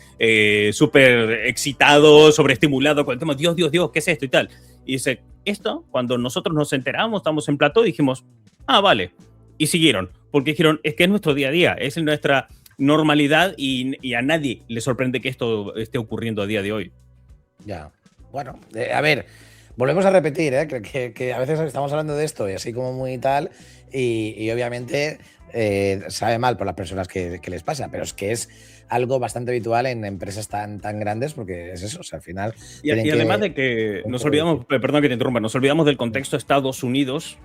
súper excitado, sobreestimulado con el tema, Dios, ¿qué es esto y tal? Y dice, esto, cuando nosotros nos enteramos, estamos en plató, dijimos, vale. Y siguieron, porque dijeron, es que es nuestro día a día, es nuestra normalidad y a nadie le sorprende que esto esté ocurriendo a día de hoy. Ya, bueno, a ver, volvemos a repetir, que a veces estamos hablando de esto y así como muy tal, y obviamente sabe mal por las personas que les pasa, pero es que es algo bastante habitual en empresas tan grandes, porque es eso, o sea, al final... Y además de que nos olvidamos, perdón que te interrumpa, nos olvidamos del contexto de Estados Unidos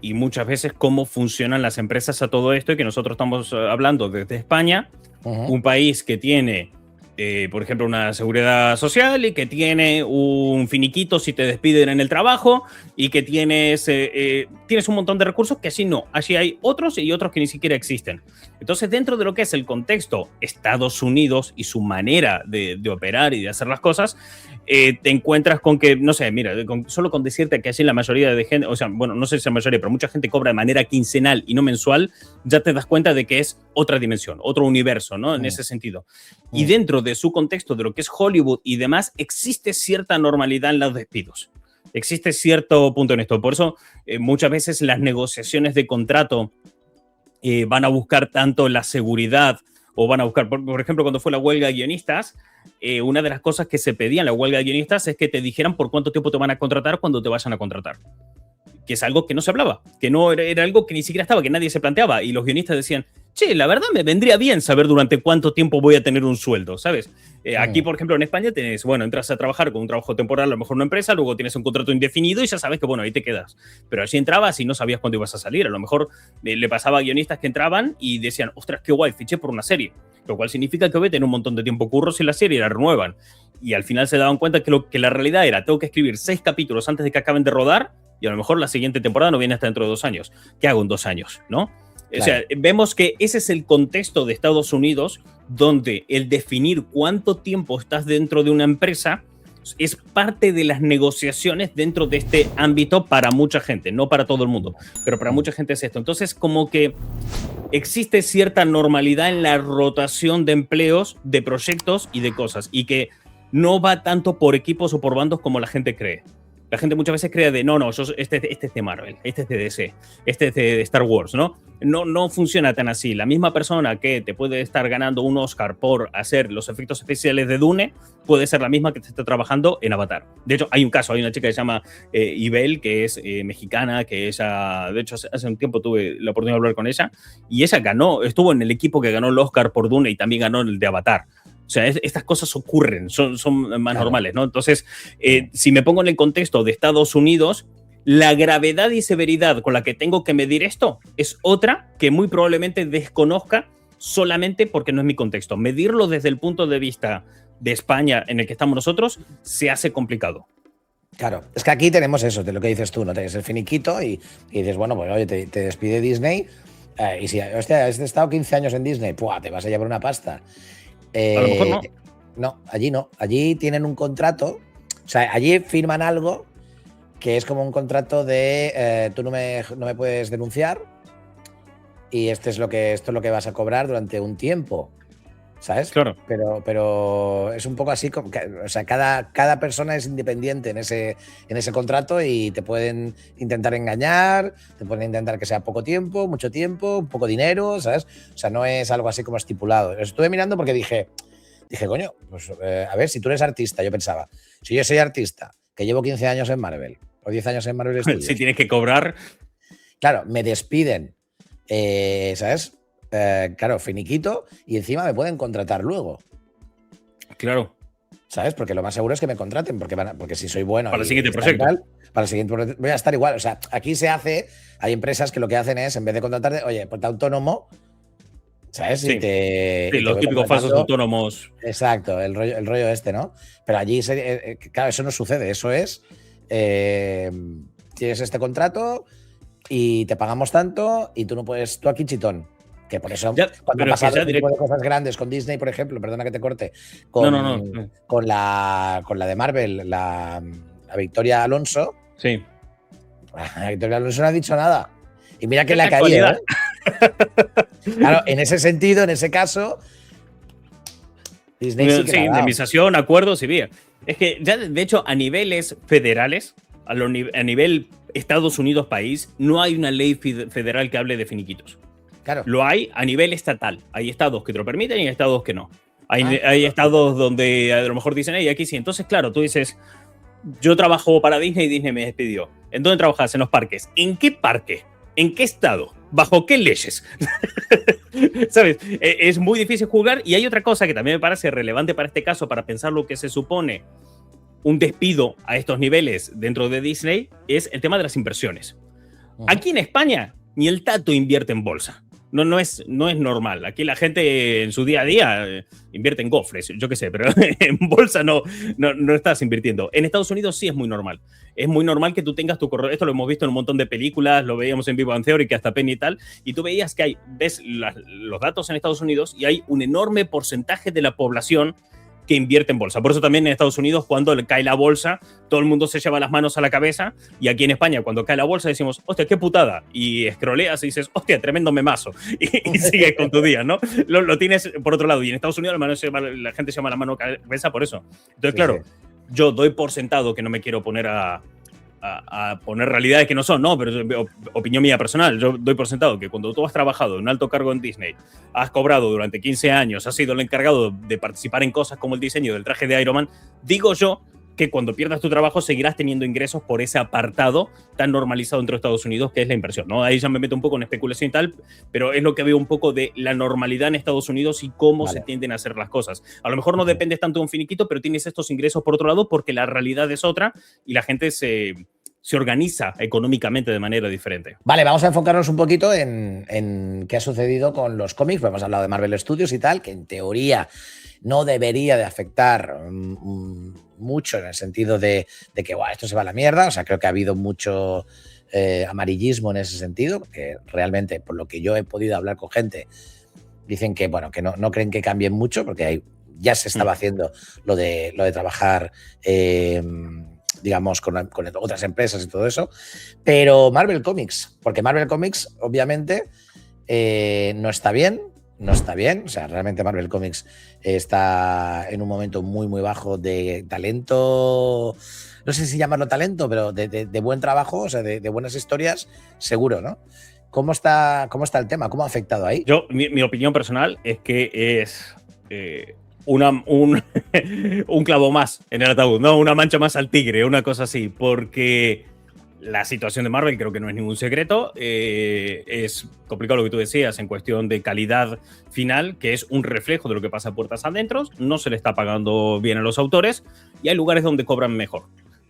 y muchas veces cómo funcionan las empresas a todo esto, y que nosotros estamos hablando desde España, un país que tiene, por ejemplo, una seguridad social y que tiene un finiquito si te despiden en el trabajo y que tienes un montón de recursos que así no. Así hay otros y otros que ni siquiera existen. Entonces, dentro de lo que es el contexto Estados Unidos y su manera de operar y de hacer las cosas, te encuentras con que, no sé, mira, solo con decirte que así la mayoría de gente, o sea, bueno, no sé si la mayoría, pero mucha gente cobra de manera quincenal y no mensual, ya te das cuenta de que es otra dimensión, otro universo, ¿no? En ese sentido. Y dentro de su contexto, de lo que es Hollywood y demás, existe cierta normalidad en los despidos. Existe cierto punto en esto. Por eso, muchas veces las negociaciones de contrato van a buscar tanto la seguridad o van a buscar, por ejemplo, cuando fue la huelga de guionistas, una de las cosas que se pedía en la huelga de guionistas es que te dijeran por cuánto tiempo te van a contratar cuando te vayan a contratar. Que es algo que no se hablaba, que no era algo que ni siquiera estaba, que nadie se planteaba. Y los guionistas decían, che, la verdad me vendría bien saber durante cuánto tiempo voy a tener un sueldo, ¿sabes? Aquí, por ejemplo, en España tienes, bueno, entras a trabajar con un trabajo temporal, a lo mejor una empresa, luego tienes un contrato indefinido y ya sabes que, bueno, ahí te quedas. Pero así entrabas y no sabías cuándo ibas a salir. A lo mejor le pasaba a guionistas que entraban y decían, ostras, qué guay, fiché por una serie. Lo cual significa que voy a tener un montón de tiempo curros y la serie la renuevan. Y al final se daban cuenta que la realidad era, tengo que escribir 6 capítulos antes de que acaben de rodar y a lo mejor la siguiente temporada no viene hasta dentro de 2 años. ¿Qué hago en 2 años? ¿No? Claro. O sea, vemos que ese es el contexto de Estados Unidos, donde el definir cuánto tiempo estás dentro de una empresa es parte de las negociaciones dentro de este ámbito para mucha gente, no para todo el mundo, pero para mucha gente es esto. Entonces, como que existe cierta normalidad en la rotación de empleos, de proyectos y de cosas, y que no va tanto por equipos o por bandos como la gente cree. La gente muchas veces cree de, no, este es de Marvel, este es de DC, este es de Star Wars, ¿no? No funciona tan así. La misma persona que te puede estar ganando un Oscar por hacer los efectos especiales de Dune puede ser la misma que te está trabajando en Avatar. De hecho, hay un caso, hay una chica que se llama Ibel, que es mexicana, que ella, de hecho, hace un tiempo tuve la oportunidad de hablar con ella, y ella estuvo en el equipo que ganó el Oscar por Dune y también ganó el de Avatar. O sea, estas cosas ocurren, son más normales, ¿no? Entonces, si me pongo en el contexto de Estados Unidos, la gravedad y severidad con la que tengo que medir esto es otra que muy probablemente desconozca solamente porque no es mi contexto. Medirlo desde el punto de vista de España en el que estamos nosotros se hace complicado. Claro, es que aquí tenemos eso, de lo que dices tú, ¿no? Tienes el finiquito y dices, bueno, pues oye, te despide Disney y si, hostia, has estado 15 años en Disney, ¡pua!, te vas a llevar una pasta. A lo mejor no. No, allí no. Allí tienen un contrato, o sea, allí firman algo que es como un contrato de tú no me puedes denunciar y esto es lo que vas a cobrar durante un tiempo, ¿sabes? Claro. Pero es un poco así, como que, o sea, cada persona es independiente en ese contrato y te pueden intentar engañar, te pueden intentar que sea poco tiempo, mucho tiempo, poco dinero, ¿sabes? O sea, no es algo así como estipulado. Lo estuve mirando porque dije, coño, pues a ver, si tú eres artista, yo pensaba, si yo soy artista, que llevo 15 años en Marvel, o 10 años en Marvel Studios. Si tienes que cobrar. Claro, me despiden, ¿sabes? Claro, finiquito, y encima me pueden contratar luego. Claro. ¿Sabes? Porque lo más seguro es que me contraten, porque si soy bueno. Para el siguiente proyecto. Para el siguiente proyecto voy a estar igual. O sea, aquí hay empresas que lo que hacen es, en vez de contratarte, oye, ponte autónomo, ¿sabes? Sí, los típicos falsos autónomos. Exacto, el rollo este, ¿no? Pero allí, claro, eso no sucede. Eso es tienes este contrato y te pagamos tanto y tú no puedes, tú aquí chitón. Que por eso, Ya, cuando pero ha es que pasado ya este tipo de cosas grandes con Disney, por ejemplo, perdona que te corte, con, no. con la de Marvel, la Victoria Alonso, Sí. la Victoria Alonso no ha dicho nada. Y mira que Qué le ha caído, casualidad. Claro, en ese sentido, en ese caso, Disney sí que Sí, la ha dado. indemnización, acuerdos y bien. Es que ya, de hecho, a niveles federales, a nivel Estados Unidos país, no hay una ley federal que hable de finiquitos. Claro. Lo hay a nivel estatal. Hay estados que te lo permiten y hay estados que no. Hay Ah. estados donde a lo mejor dicen, hey, aquí sí. Entonces, claro, tú dices, yo trabajo para Disney y Disney me despidió. ¿En dónde trabajas? En los parques. ¿En qué parque? ¿En qué estado? ¿Bajo qué leyes? ¿Sabes? Es muy difícil juzgar. Y hay otra cosa que también me parece relevante para este caso, para pensar lo que se supone un despido a estos niveles dentro de Disney, es el tema de las inversiones. Aquí en España, ni el tato invierte en bolsa. No es normal. Aquí la gente en su día a día invierte en gofres, yo qué sé, pero en bolsa no estás invirtiendo. En Estados Unidos sí es muy normal. Es muy normal que tú tengas tu correo. Esto lo hemos visto en un montón de películas, lo veíamos en Big Bang Theory, que hasta Penny y tal, y tú veías que ves los datos en Estados Unidos y hay un enorme porcentaje de la población que invierte en bolsa. Por eso también en Estados Unidos, cuando cae la bolsa, todo el mundo se lleva las manos a la cabeza, y aquí en España, cuando cae la bolsa, decimos, hostia, qué putada, y escroleas y dices, hostia, tremendo memazo, y sigues con tu día, ¿no? Lo tienes por otro lado, y en Estados Unidos la gente se llama la mano a la cabeza por eso. Entonces, claro, yo doy por sentado que no me quiero poner a poner realidades que no son, no, pero opinión mía personal. Yo doy por sentado que cuando tú has trabajado en un alto cargo en Disney, has cobrado durante 15 años, has sido el encargado de participar en cosas como el diseño del traje de Iron Man, digo yo que cuando pierdas tu trabajo seguirás teniendo ingresos por ese apartado tan normalizado dentro de Estados Unidos, que es la inversión, ¿no? Ahí ya me meto un poco en especulación y tal, pero es lo que veo un poco de la normalidad en Estados Unidos y cómo se tienden a hacer las cosas. A lo mejor no dependes tanto de un finiquito, pero tienes estos ingresos por otro lado porque la realidad es otra y la gente se organiza económicamente de manera diferente. Vale, vamos a enfocarnos un poquito en qué ha sucedido con los cómics. Hemos hablado de Marvel Studios y tal, que en teoría no debería de afectar mucho en el sentido de que esto se va a la mierda. O sea, creo que ha habido mucho amarillismo en ese sentido, porque realmente, por lo que yo he podido hablar con gente, dicen que, bueno, que no creen que cambien mucho, porque ya se estaba haciendo lo de trabajar digamos, con otras empresas y todo eso, pero Marvel Comics, porque Marvel Comics, obviamente, no está bien, o sea, realmente Marvel Comics está en un momento muy, muy bajo de talento, no sé si llamarlo talento, pero de buen trabajo, o sea, de buenas historias, seguro, ¿no? ¿Cómo está el tema? ¿Cómo ha afectado ahí? Yo, mi opinión personal es que es un clavo más en el ataúd, ¿no? Una mancha más al tigre, una cosa así, porque la situación de Marvel creo que no es ningún secreto. Es complicado lo que tú decías en cuestión de calidad final, que es un reflejo de lo que pasa puertas adentro. No se le está pagando bien a los autores y hay lugares donde cobran mejor.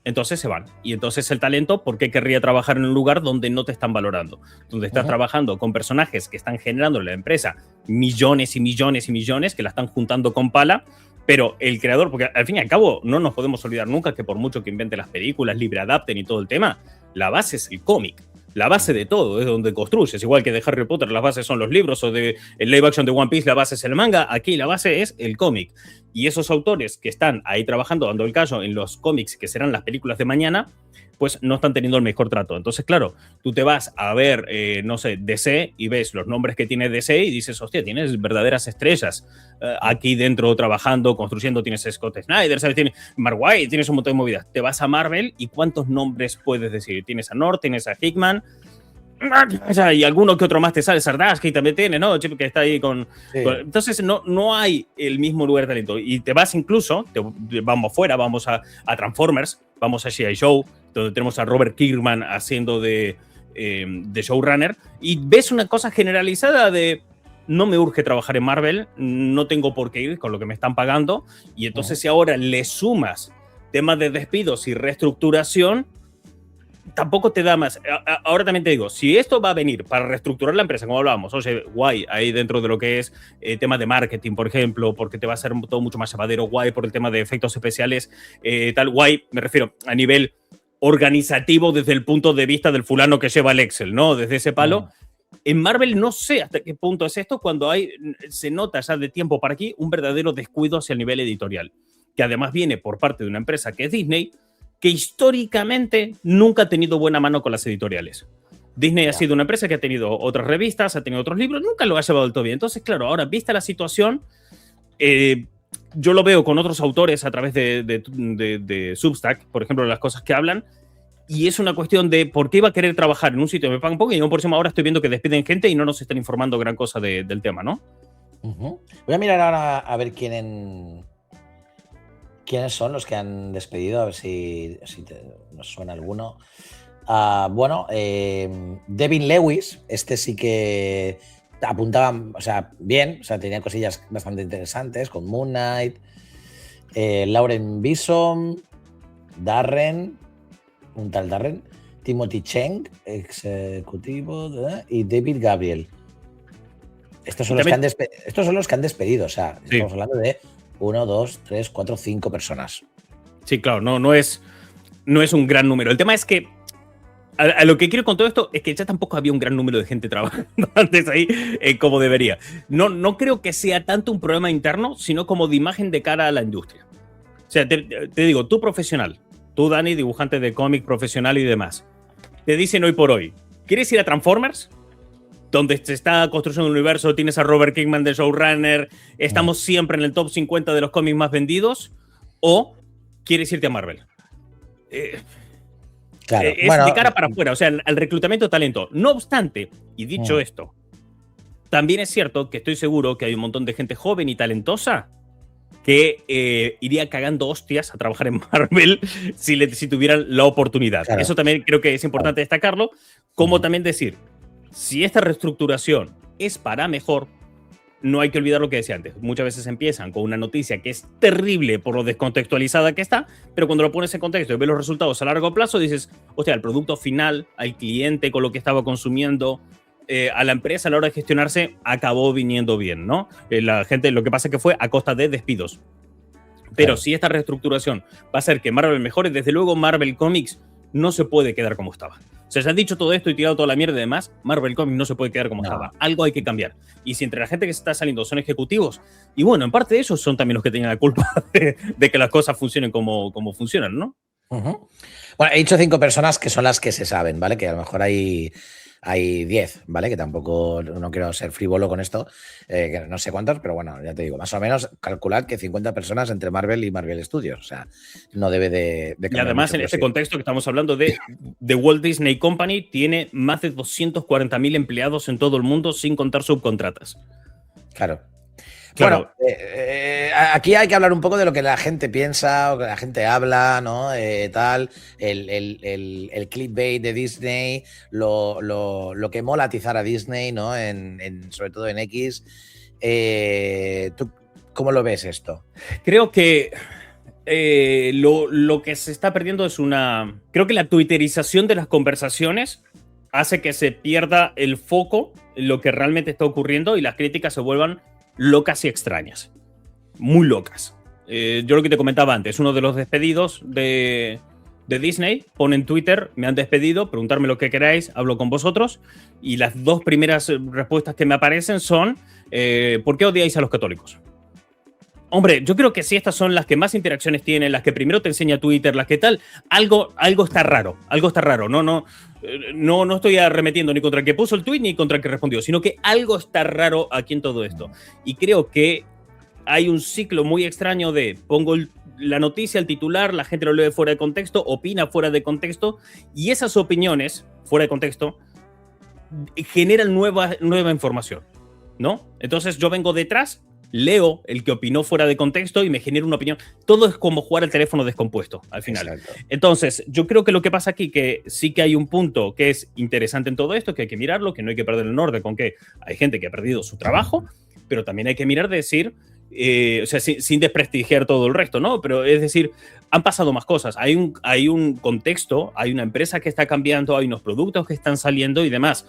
Entonces se van. Y entonces el talento, ¿por qué querría trabajar en un lugar donde no te están valorando? Donde estás trabajando con personajes que están generando en la empresa millones y millones y millones, que la están juntando con pala, pero el creador, porque al fin y al cabo no nos podemos olvidar nunca que por mucho que invente las películas, libre adapten y todo el tema, la base es el cómic. La base de todo es donde construyes. Igual que de Harry Potter, las bases son los libros, o de el live action de One Piece, la base es el manga. Aquí la base es el cómic. Y esos autores que están ahí trabajando, dando el caso en los cómics que serán las películas de mañana, pues no están teniendo el mejor trato. Entonces, claro, tú te vas a ver, no sé, DC y ves los nombres que tiene DC y dices, hostia, tienes verdaderas estrellas aquí dentro trabajando, construyendo. Tienes a Scott Snyder, ¿sabes? Tienes Mark Waid, tienes un montón de movidas. Te vas a Marvel y ¿cuántos nombres puedes decir? Tienes a North, tienes a Hickman, y alguno que otro más te sale, Sardaski también tiene, ¿no? Que está ahí entonces no hay el mismo lugar de talento. Y te vas incluso, vamos fuera, vamos a Transformers, vamos a G.I. Joe, donde tenemos a Robert Kirkman haciendo de showrunner, y ves una cosa generalizada de no me urge trabajar en Marvel, no tengo por qué ir con lo que me están pagando, y entonces si ahora le sumas temas de despidos y reestructuración, tampoco te da más. Ahora también te digo, si esto va a venir para reestructurar la empresa, como hablábamos, oye, guay, ahí dentro de lo que es tema de marketing, por ejemplo, porque te va a ser todo mucho más llevadero, guay, por el tema de efectos especiales, tal, guay, me refiero a nivel organizativo desde el punto de vista del fulano que lleva el Excel, ¿no? Desde ese palo. En Marvel no sé hasta qué punto es esto cuando se nota ya de tiempo para aquí un verdadero descuido hacia el nivel editorial, que además viene por parte de una empresa que es Disney, que históricamente nunca ha tenido buena mano con las editoriales. Disney ha sido una empresa que ha tenido otras revistas, ha tenido otros libros, nunca lo ha llevado del todo bien. Entonces, claro, ahora, vista la situación, yo lo veo con otros autores a través de Substack, por ejemplo, las cosas que hablan, y es una cuestión de por qué iba a querer trabajar en un sitio que me pagan poco y no por eso ahora estoy viendo que despiden gente y no nos están informando gran cosa del tema, ¿no? Voy a mirar ahora a ver quiénes son los que han despedido, a ver si nos suena alguno. Bueno, Devin Lewis, este sí que apuntaba, o sea, bien, o sea, tenía cosillas bastante interesantes con Moon Knight, Lauren Bison, Darren, un tal Darren, Timothy Cheng, ejecutivo, y David Gabriel. Estos son los que han despedido, o sea, estamos hablando de 1, 2, 3, 4, 5 personas. Sí, claro, no es un gran número. El tema es que a lo que quiero con todo esto es que ya tampoco había un gran número de gente trabajando antes ahí como debería. No creo que sea tanto un problema interno, sino como de imagen de cara a la industria. O sea, te digo, tú profesional, tú Dani, dibujante de cómic profesional y demás, te dicen hoy por hoy, ¿quieres ir a Transformers? Donde se está construyendo un universo, tienes a Robert Kirkman de showrunner, estamos siempre en el top 50 de los cómics más vendidos, o quieres irte a Marvel. Claro, es de cara para afuera, o sea, el reclutamiento de talento. No obstante, y dicho esto, también es cierto que estoy seguro que hay un montón de gente joven y talentosa que iría cagando hostias a trabajar en Marvel si tuvieran la oportunidad. Claro. Eso también creo que es importante destacarlo, como también decir, si esta reestructuración es para mejor, no hay que olvidar lo que decía antes. Muchas veces empiezan con una noticia que es terrible por lo descontextualizada que está, pero cuando lo pones en contexto y ves los resultados a largo plazo, dices, hostia, el producto final, al cliente con lo que estaba consumiendo, a la empresa a la hora de gestionarse, acabó viniendo bien, ¿no? La gente, lo que pasa es que fue a costa de despidos. Pero si esta reestructuración va a hacer que Marvel mejore, desde luego Marvel Comics no se puede quedar como estaba. O sea, se ha dicho todo esto y tirado toda la mierda y demás, Marvel Comics no se puede quedar como estaba. Algo hay que cambiar. Y si entre la gente que se está saliendo son ejecutivos, y bueno, en parte de ellos son también los que tienen la culpa de que las cosas funcionen como funcionan, ¿no? Bueno, he dicho 5 personas que son las que se saben, ¿vale? Que a lo mejor hay 10, ¿vale? Que tampoco, no quiero ser frívolo con esto, que no sé cuántos, pero bueno, ya te digo, más o menos calculad que 50 personas entre Marvel y Marvel Studios, o sea, no debe de y además, en este contexto que estamos hablando de Walt Disney Company, tiene más de 240.000 empleados en todo el mundo sin contar subcontratas. Claro. Bueno, aquí hay que hablar un poco de lo que la gente piensa o que la gente habla, ¿no? Tal, el clickbait de Disney, lo que mola atizar a Disney, ¿no? Sobre todo en X. ¿Tú cómo lo ves esto? Creo que lo que se está perdiendo es creo que la twitterización de las conversaciones hace que se pierda el foco en lo que realmente está ocurriendo y las críticas se vuelvan locas y extrañas. Muy locas. Yo lo que te comentaba antes, uno de los despedidos de Disney pone en Twitter, me han despedido, preguntarme lo que queráis, hablo con vosotros, y las 2 primeras respuestas que me aparecen son ¿por qué odiáis a los católicos? Hombre, yo creo que si estas son las que más interacciones tienen, las que primero te enseña Twitter, las que tal, algo está raro, No estoy arremetiendo ni contra el que puso el tweet ni contra el que respondió, sino que algo está raro aquí en todo esto. Y creo que hay un ciclo muy extraño de pongo la noticia, el titular, la gente lo lee fuera de contexto, opina fuera de contexto, y esas opiniones fuera de contexto generan nueva información, ¿no? Entonces yo vengo detrás, leo el que opinó fuera de contexto y me genera una opinión. Todo es como jugar al teléfono descompuesto al final. Exacto. Entonces, yo creo que lo que pasa aquí, que sí que hay un punto que es interesante en todo esto, que hay que mirarlo, que no hay que perder el norte con que hay gente que ha perdido su trabajo, pero también hay que mirar de decir, o sea, sin desprestigiar todo el resto, ¿no? Pero es decir, han pasado más cosas. Hay un contexto, hay una empresa que está cambiando, hay unos productos que están saliendo y demás.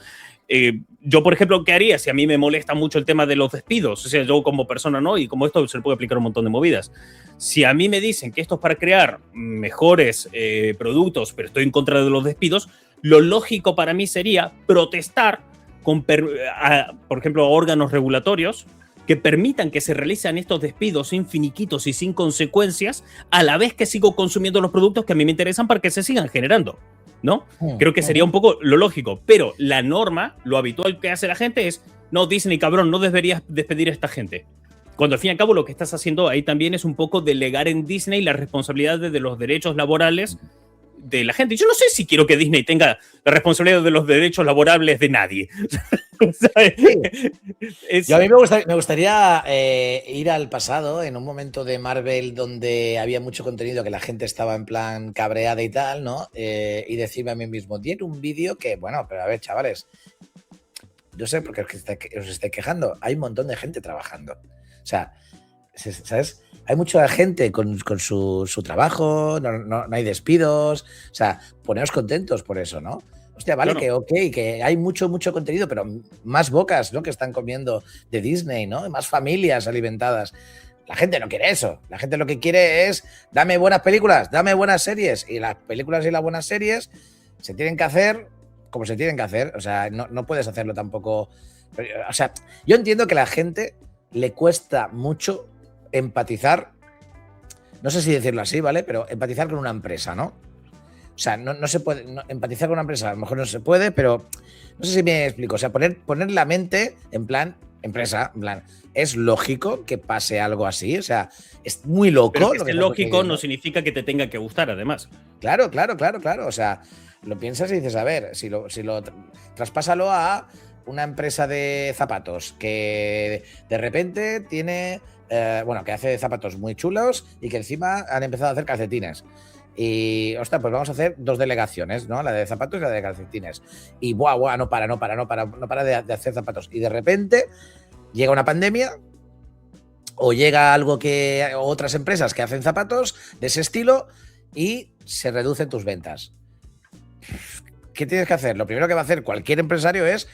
Yo, por ejemplo, ¿qué haría si a mí me molesta mucho el tema de los despidos? O sea, yo como persona, ¿no? Y como esto se le puede aplicar un montón de movidas. Si a mí me dicen que esto es para crear mejores productos, pero estoy en contra de los despidos, lo lógico para mí sería protestar con, por ejemplo, órganos regulatorios que permitan que se realicen estos despidos sin finiquitos y sin consecuencias, a la vez que sigo consumiendo los productos que a mí me interesan para que se sigan generando, ¿no? Creo que sería un poco lo lógico, pero la norma, lo habitual que hace la gente es, no, Disney, cabrón, no deberías despedir a esta gente. Cuando al fin y al cabo lo que estás haciendo ahí también es un poco delegar en Disney las responsabilidades de los derechos laborales de la gente. Yo no sé si quiero que Disney tenga la responsabilidad de los derechos laborables de nadie. Yo a mí me gustaría ir al pasado, en un momento de Marvel donde había mucho contenido que la gente estaba en plan cabreada y tal, ¿no? Y decirme a mí mismo, tiene un vídeo que, bueno, pero a ver, chavales, yo sé porque os estáis quejando, hay un montón de gente trabajando. O sea, ¿sabes? Hay mucha gente con su trabajo, no hay despidos, o sea, poneos contentos por eso, ¿no? Hostia, vale, claro. Que ok, que hay mucho contenido, pero más bocas, ¿no? Que están comiendo de Disney, ¿no? Más familias alimentadas. La gente no quiere eso. La gente lo que quiere es, dame buenas películas, dame buenas series. Y las películas y las buenas series se tienen que hacer como se tienen que hacer. O sea, no puedes hacerlo tampoco. O sea, yo entiendo que a la gente le cuesta mucho empatizar, no sé si decirlo así, ¿vale? Pero empatizar con una empresa, ¿no? O sea, no se puede empatizar con una empresa, a lo mejor no se puede, pero no sé si me explico. O sea, poner la mente en plan empresa, en plan, es lógico que pase algo así. O sea, es muy loco. Pero que esté lógico no significa que te tenga que gustar, además. Claro. O sea, lo piensas y dices, a ver, si lo traspásalo a una empresa de zapatos que de repente tiene, que hace zapatos muy chulos y que encima han empezado a hacer calcetines. Y, ostras, pues vamos a hacer 2 delegaciones, ¿no? La de zapatos y la de calcetines. Y, no para de hacer zapatos. Y de repente llega una pandemia o llega algo que otras empresas que hacen zapatos de ese estilo y se reducen tus ventas. ¿Qué tienes que hacer? Lo primero que va a hacer cualquier empresario es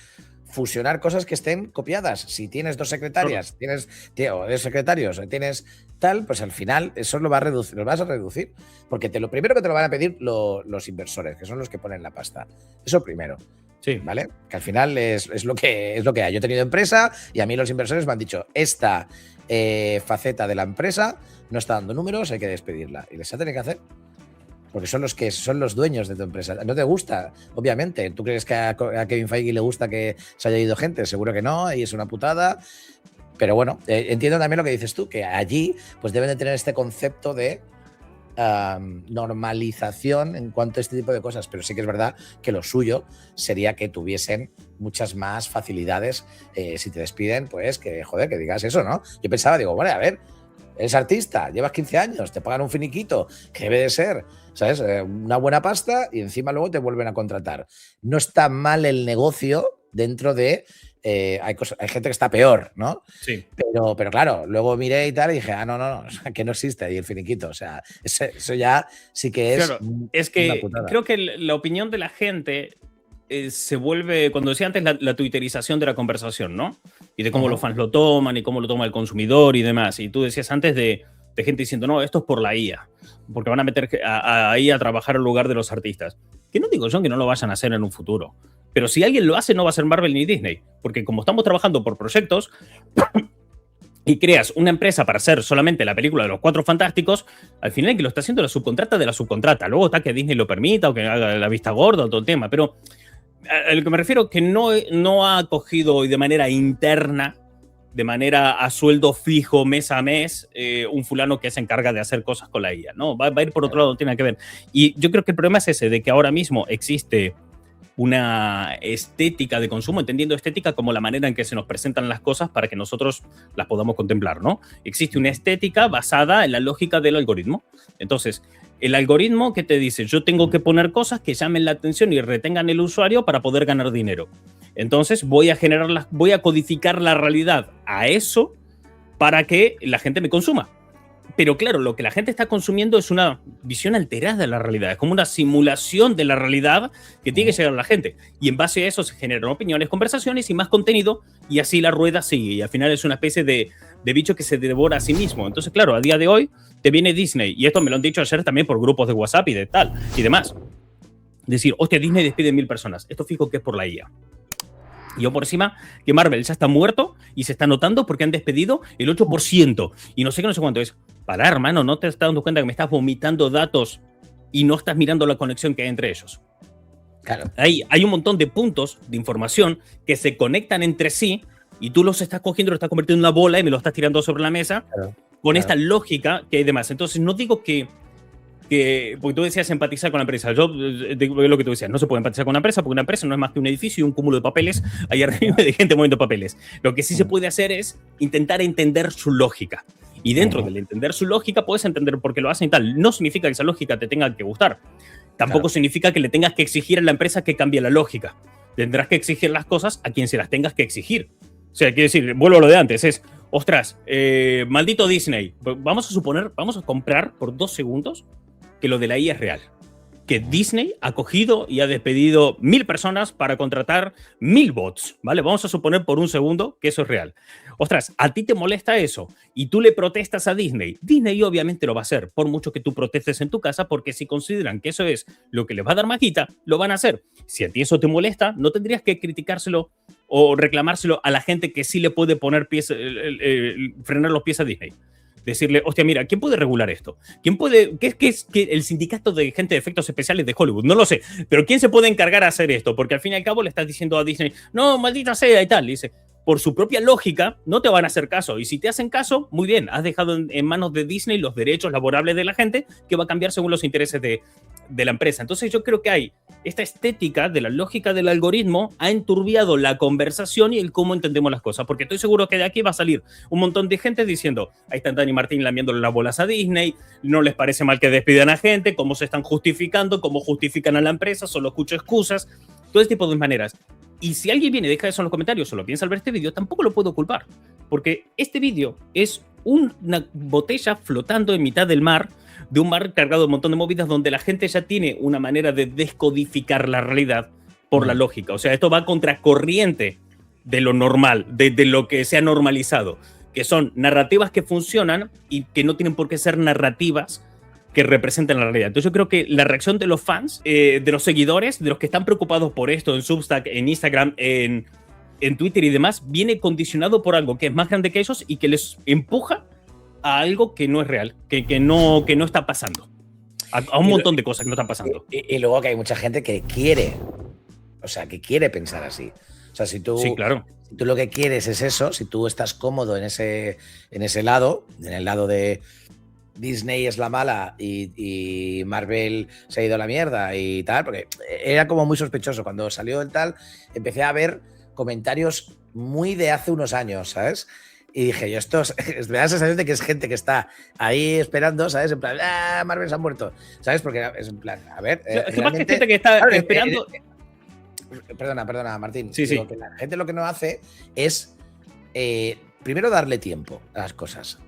fusionar cosas que estén copiadas. Si tienes 2 secretarias, tienes 2 secretarios, tienes tal, pues al final eso lo vas a reducir. Porque lo primero que te lo van a pedir los inversores, que son los que ponen la pasta. Eso primero. Sí. ¿Vale? Que al final es lo que hay. Yo he tenido empresa y a mí los inversores me han dicho, esta faceta de la empresa no está dando números, hay que despedirla. Y les ha tenido que hacer. Porque son los dueños de tu empresa. No te gusta, obviamente. ¿Tú crees que a Kevin Feige le gusta que se haya ido gente? Seguro que no, y es una putada. Pero bueno, entiendo también lo que dices tú, que allí pues deben de tener este concepto de normalización en cuanto a este tipo de cosas. Pero sí que es verdad que lo suyo sería que tuviesen muchas más facilidades. Si te despiden, pues que digas eso, ¿no? Yo pensaba, digo, vale, a ver, eres artista, llevas 15 años, te pagan un finiquito, que debe de ser, ¿sabes? Una buena pasta y encima luego te vuelven a contratar. No está mal el negocio dentro de... hay gente que está peor, ¿no? Sí. Pero claro, luego miré y tal y dije, no, que no existe ahí el finiquito. O sea, eso ya sí que es... Claro, es que creo que la opinión de la gente... se vuelve, cuando decía antes, la twitterización de la conversación, ¿no? Y de cómo los fans lo toman y cómo lo toma el consumidor y demás. Y tú decías antes de gente diciendo, no, esto es por la IA, porque van a meter ahí a trabajar en lugar de los artistas. Que no digo yo que no lo vayan a hacer en un futuro. Pero si alguien lo hace, no va a ser Marvel ni Disney. Porque como estamos trabajando por proyectos y creas una empresa para hacer solamente la película de los 4 Fantásticos, al final el que lo está haciendo es la subcontrata de la subcontrata. Luego está que Disney lo permita o que haga la vista gorda o todo el tema. Pero a lo que me refiero que no ha cogido de manera interna, de manera a sueldo fijo mes a mes, un fulano que se encarga de hacer cosas con la IA, ¿no? Va a ir por otro lado, no tiene que ver. Y yo creo que el problema es ese, de que ahora mismo existe una estética de consumo, entendiendo estética como la manera en que se nos presentan las cosas para que nosotros las podamos contemplar, ¿no? Existe una estética basada en la lógica del algoritmo. Entonces, el algoritmo que te dice, yo tengo que poner cosas que llamen la atención y retengan el usuario para poder ganar dinero. Entonces voy a codificar la realidad a eso para que la gente me consuma. Pero claro, lo que la gente está consumiendo es una visión alterada de la realidad. Es como una simulación de la realidad que tiene que llegar a la gente. Y en base a eso se generan opiniones, conversaciones y más contenido. Y así la rueda sigue. Y al final es una especie de bicho que se devora a sí mismo. Entonces, claro, a día de hoy te viene Disney. Y esto me lo han dicho ayer también por grupos de WhatsApp y de tal y demás. Decir, hostia, Disney despide 1000 personas. Esto fijo que es por la IA. Y yo por encima que Marvel ya está muerto y se está notando porque han despedido el 8%. Y no sé qué, no sé cuánto es. Para, hermano, no te estás dando cuenta que me estás vomitando datos y no estás mirando la conexión que hay entre ellos. Claro. Hay un montón de puntos de información que se conectan entre sí y tú los estás cogiendo, los estás convirtiendo en una bola y me lo estás tirando sobre la mesa con esta lógica que hay demás. Entonces, no digo que porque tú decías empatizar con la empresa. Yo lo que tú decías, no se puede empatizar con una empresa porque una empresa no es más que un edificio y un cúmulo de papeles ahí arriba de gente moviendo papeles. Lo que sí se puede hacer es intentar entender su lógica. Y dentro del entender su lógica puedes entender por qué lo hacen y tal. No significa que esa lógica te tenga que gustar. Tampoco significa que le tengas que exigir a la empresa que cambie la lógica. Tendrás que exigir las cosas a quien se las tengas que exigir. O sea, quiero decir, vuelvo a lo de antes, es, ostras, maldito Disney. Vamos a comprar por 2 segundos que lo de la IA es real. Que Disney ha cogido y ha despedido 1000 personas para contratar 1000 bots, ¿vale? Vamos a suponer por un segundo que eso es real. Ostras, a ti te molesta eso y tú le protestas a Disney. Disney obviamente lo va a hacer, por mucho que tú protestes en tu casa, porque si consideran que eso es lo que les va a dar más guita, lo van a hacer. Si a ti eso te molesta, no tendrías que criticárselo o reclamárselo a la gente que sí le puede poner frenar los pies a Disney. Decirle, hostia, mira, ¿quién puede regular esto? ¿Quién puede, qué es el sindicato de gente de efectos especiales de Hollywood? No lo sé, pero ¿quién se puede encargar de hacer esto? Porque al fin y al cabo le estás diciendo a Disney, no, maldita sea y tal. Y dice, por su propia lógica, no te van a hacer caso. Y si te hacen caso, muy bien, has dejado en manos de Disney los derechos laborables de la gente que va a cambiar según los intereses de la empresa. Entonces yo creo que hay esta estética de la lógica del algoritmo ha enturbiado la conversación y el cómo entendemos las cosas, porque estoy seguro que de aquí va a salir un montón de gente diciendo, ahí están Dani Martín lamiéndole las bolas a Disney, no les parece mal que despidan a gente, cómo se están justificando, cómo justifican a la empresa, solo escucho excusas, todo este tipo de maneras. Y si alguien viene y deja eso en los comentarios o lo piensa al ver este vídeo, tampoco lo puedo culpar, porque este vídeo es una botella flotando en mitad del mar, de un mar cargado de un montón de movidas donde la gente ya tiene una manera de descodificar la realidad por la lógica. O sea, esto va contracorriente de lo normal, de lo que se ha normalizado, que son narrativas que funcionan y que no tienen por qué ser narrativas que representan la realidad. Entonces yo creo que la reacción de los fans, de los seguidores, de los que están preocupados por esto en Substack, en Instagram, en Twitter y demás, viene condicionado por algo que es más grande que ellos y que les empuja a algo que no es real, que no está pasando. A un montón de cosas que no están pasando. Y luego que hay mucha gente que quiere, o sea, que quiere pensar así. O sea, si tú, sí, claro. Si tú lo que quieres es eso, si tú estás cómodo en ese lado, en el lado de Disney es la mala y Marvel se ha ido a la mierda y tal, porque era como muy sospechoso. Cuando salió el tal, empecé a ver comentarios muy de hace unos años, ¿sabes? Y dije, yo, me da la sensación de que es gente que está ahí esperando, ¿sabes? En plan, Marvel se ha muerto, ¿sabes? Porque es en plan, a ver. Es que más que gente que está esperando. Perdona, Martín. Sí, digo sí. que la gente lo que no hace es primero darle tiempo a las cosas,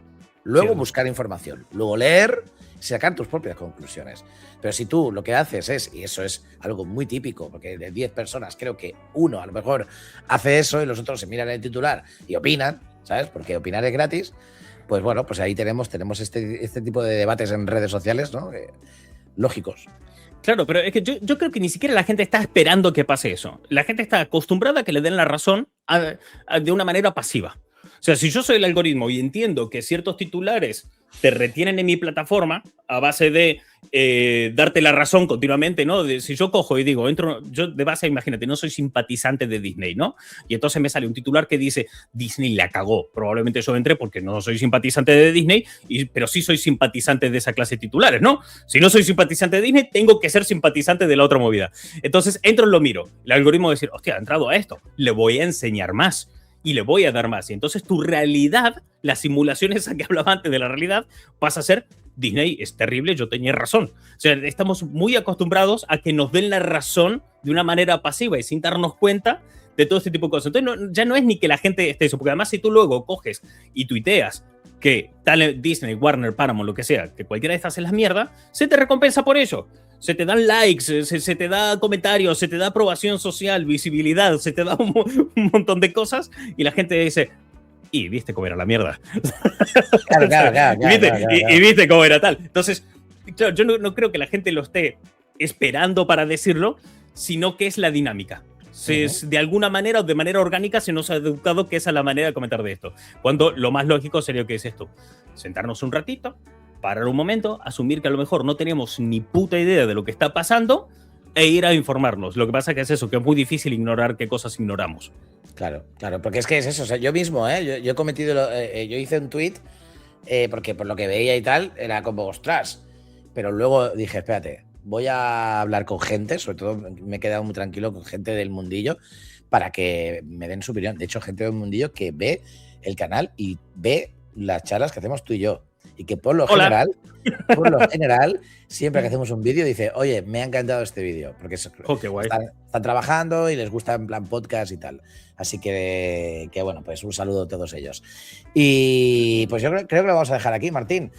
luego buscar información, luego leer, sacar tus propias conclusiones. Pero si tú lo que haces es, y eso es algo muy típico, porque de 10 personas creo que uno a lo mejor hace eso y los otros se miran el titular y opinan, ¿sabes? Porque opinar es gratis. Pues bueno, pues ahí tenemos este tipo de debates en redes sociales, ¿no? Lógicos. Claro, pero es que yo creo que ni siquiera la gente está esperando que pase eso. La gente está acostumbrada a que le den la razón de una manera pasiva. O sea, si yo soy el algoritmo y entiendo que ciertos titulares te retienen en mi plataforma a base de darte la razón continuamente, ¿no? Si yo cojo y digo, yo de base, imagínate, no soy simpatizante de Disney, ¿no? Y entonces me sale un titular que dice, Disney la cagó. Probablemente yo entré porque no soy simpatizante de Disney, pero sí soy simpatizante de esa clase de titulares, ¿no? Si no soy simpatizante de Disney, tengo que ser simpatizante de la otra movida. Entonces entro y lo miro. El algoritmo va a decir, hostia, ha entrado a esto, le voy a enseñar más. Y le voy a dar más. Y entonces tu realidad, la simulación esa que hablaba antes de la realidad, pasa a ser Disney es terrible, yo tenía razón. O sea, estamos muy acostumbrados a que nos den la razón de una manera pasiva y sin darnos cuenta de todo este tipo de cosas. Entonces ya no es ni que la gente esté eso, porque además si tú luego coges y tuiteas que tal Disney, Warner, Paramount, lo que sea, que cualquiera de estas es la mierda, se te recompensa por ello. Se te dan likes, se te da comentarios, se te da aprobación social, visibilidad, se te da un montón de cosas y la gente dice, y viste cómo era la mierda. Claro. Y viste cómo era tal. Entonces, claro, yo no creo que la gente lo esté esperando para decirlo, sino que es la dinámica. De alguna manera o de manera orgánica se nos ha educado que esa es la manera de comentar de esto. Cuando lo más lógico sería que es esto: sentarnos un ratito, parar un momento, asumir que a lo mejor no tenemos ni puta idea de lo que está pasando e ir a informarnos. Lo que pasa que es eso, que es muy difícil ignorar qué cosas ignoramos. Claro, porque es que es eso. O sea, yo mismo, yo he cometido, yo hice un tweet porque por lo que veía y tal, era como, ostras. Pero luego dije, espérate, voy a hablar con gente, sobre todo me he quedado muy tranquilo con gente del mundillo para que me den su opinión. De hecho, gente del mundillo que ve el canal y ve las charlas que hacemos tú y yo. Y que por lo general, siempre que hacemos un vídeo dice, oye, me ha encantado este vídeo. Porque qué guay. Están trabajando y les gusta en plan podcast y tal. Así que bueno, pues un saludo a todos ellos. Y pues yo creo que lo vamos a dejar aquí, Martín.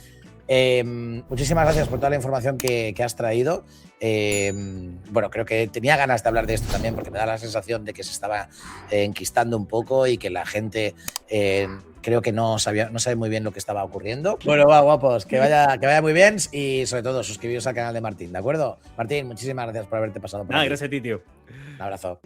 Muchísimas gracias por toda la información que has traído. Bueno, creo que tenía ganas de hablar de esto también porque me da la sensación de que se estaba enquistando un poco y que la gente creo que no sabe muy bien lo que estaba ocurriendo. Bueno, va, guapos, que vaya muy bien y sobre todo suscribiros al canal de Martín, ¿de acuerdo? Martín, muchísimas gracias por haberte pasado por aquí. Gracias a ti, tío. Un abrazo.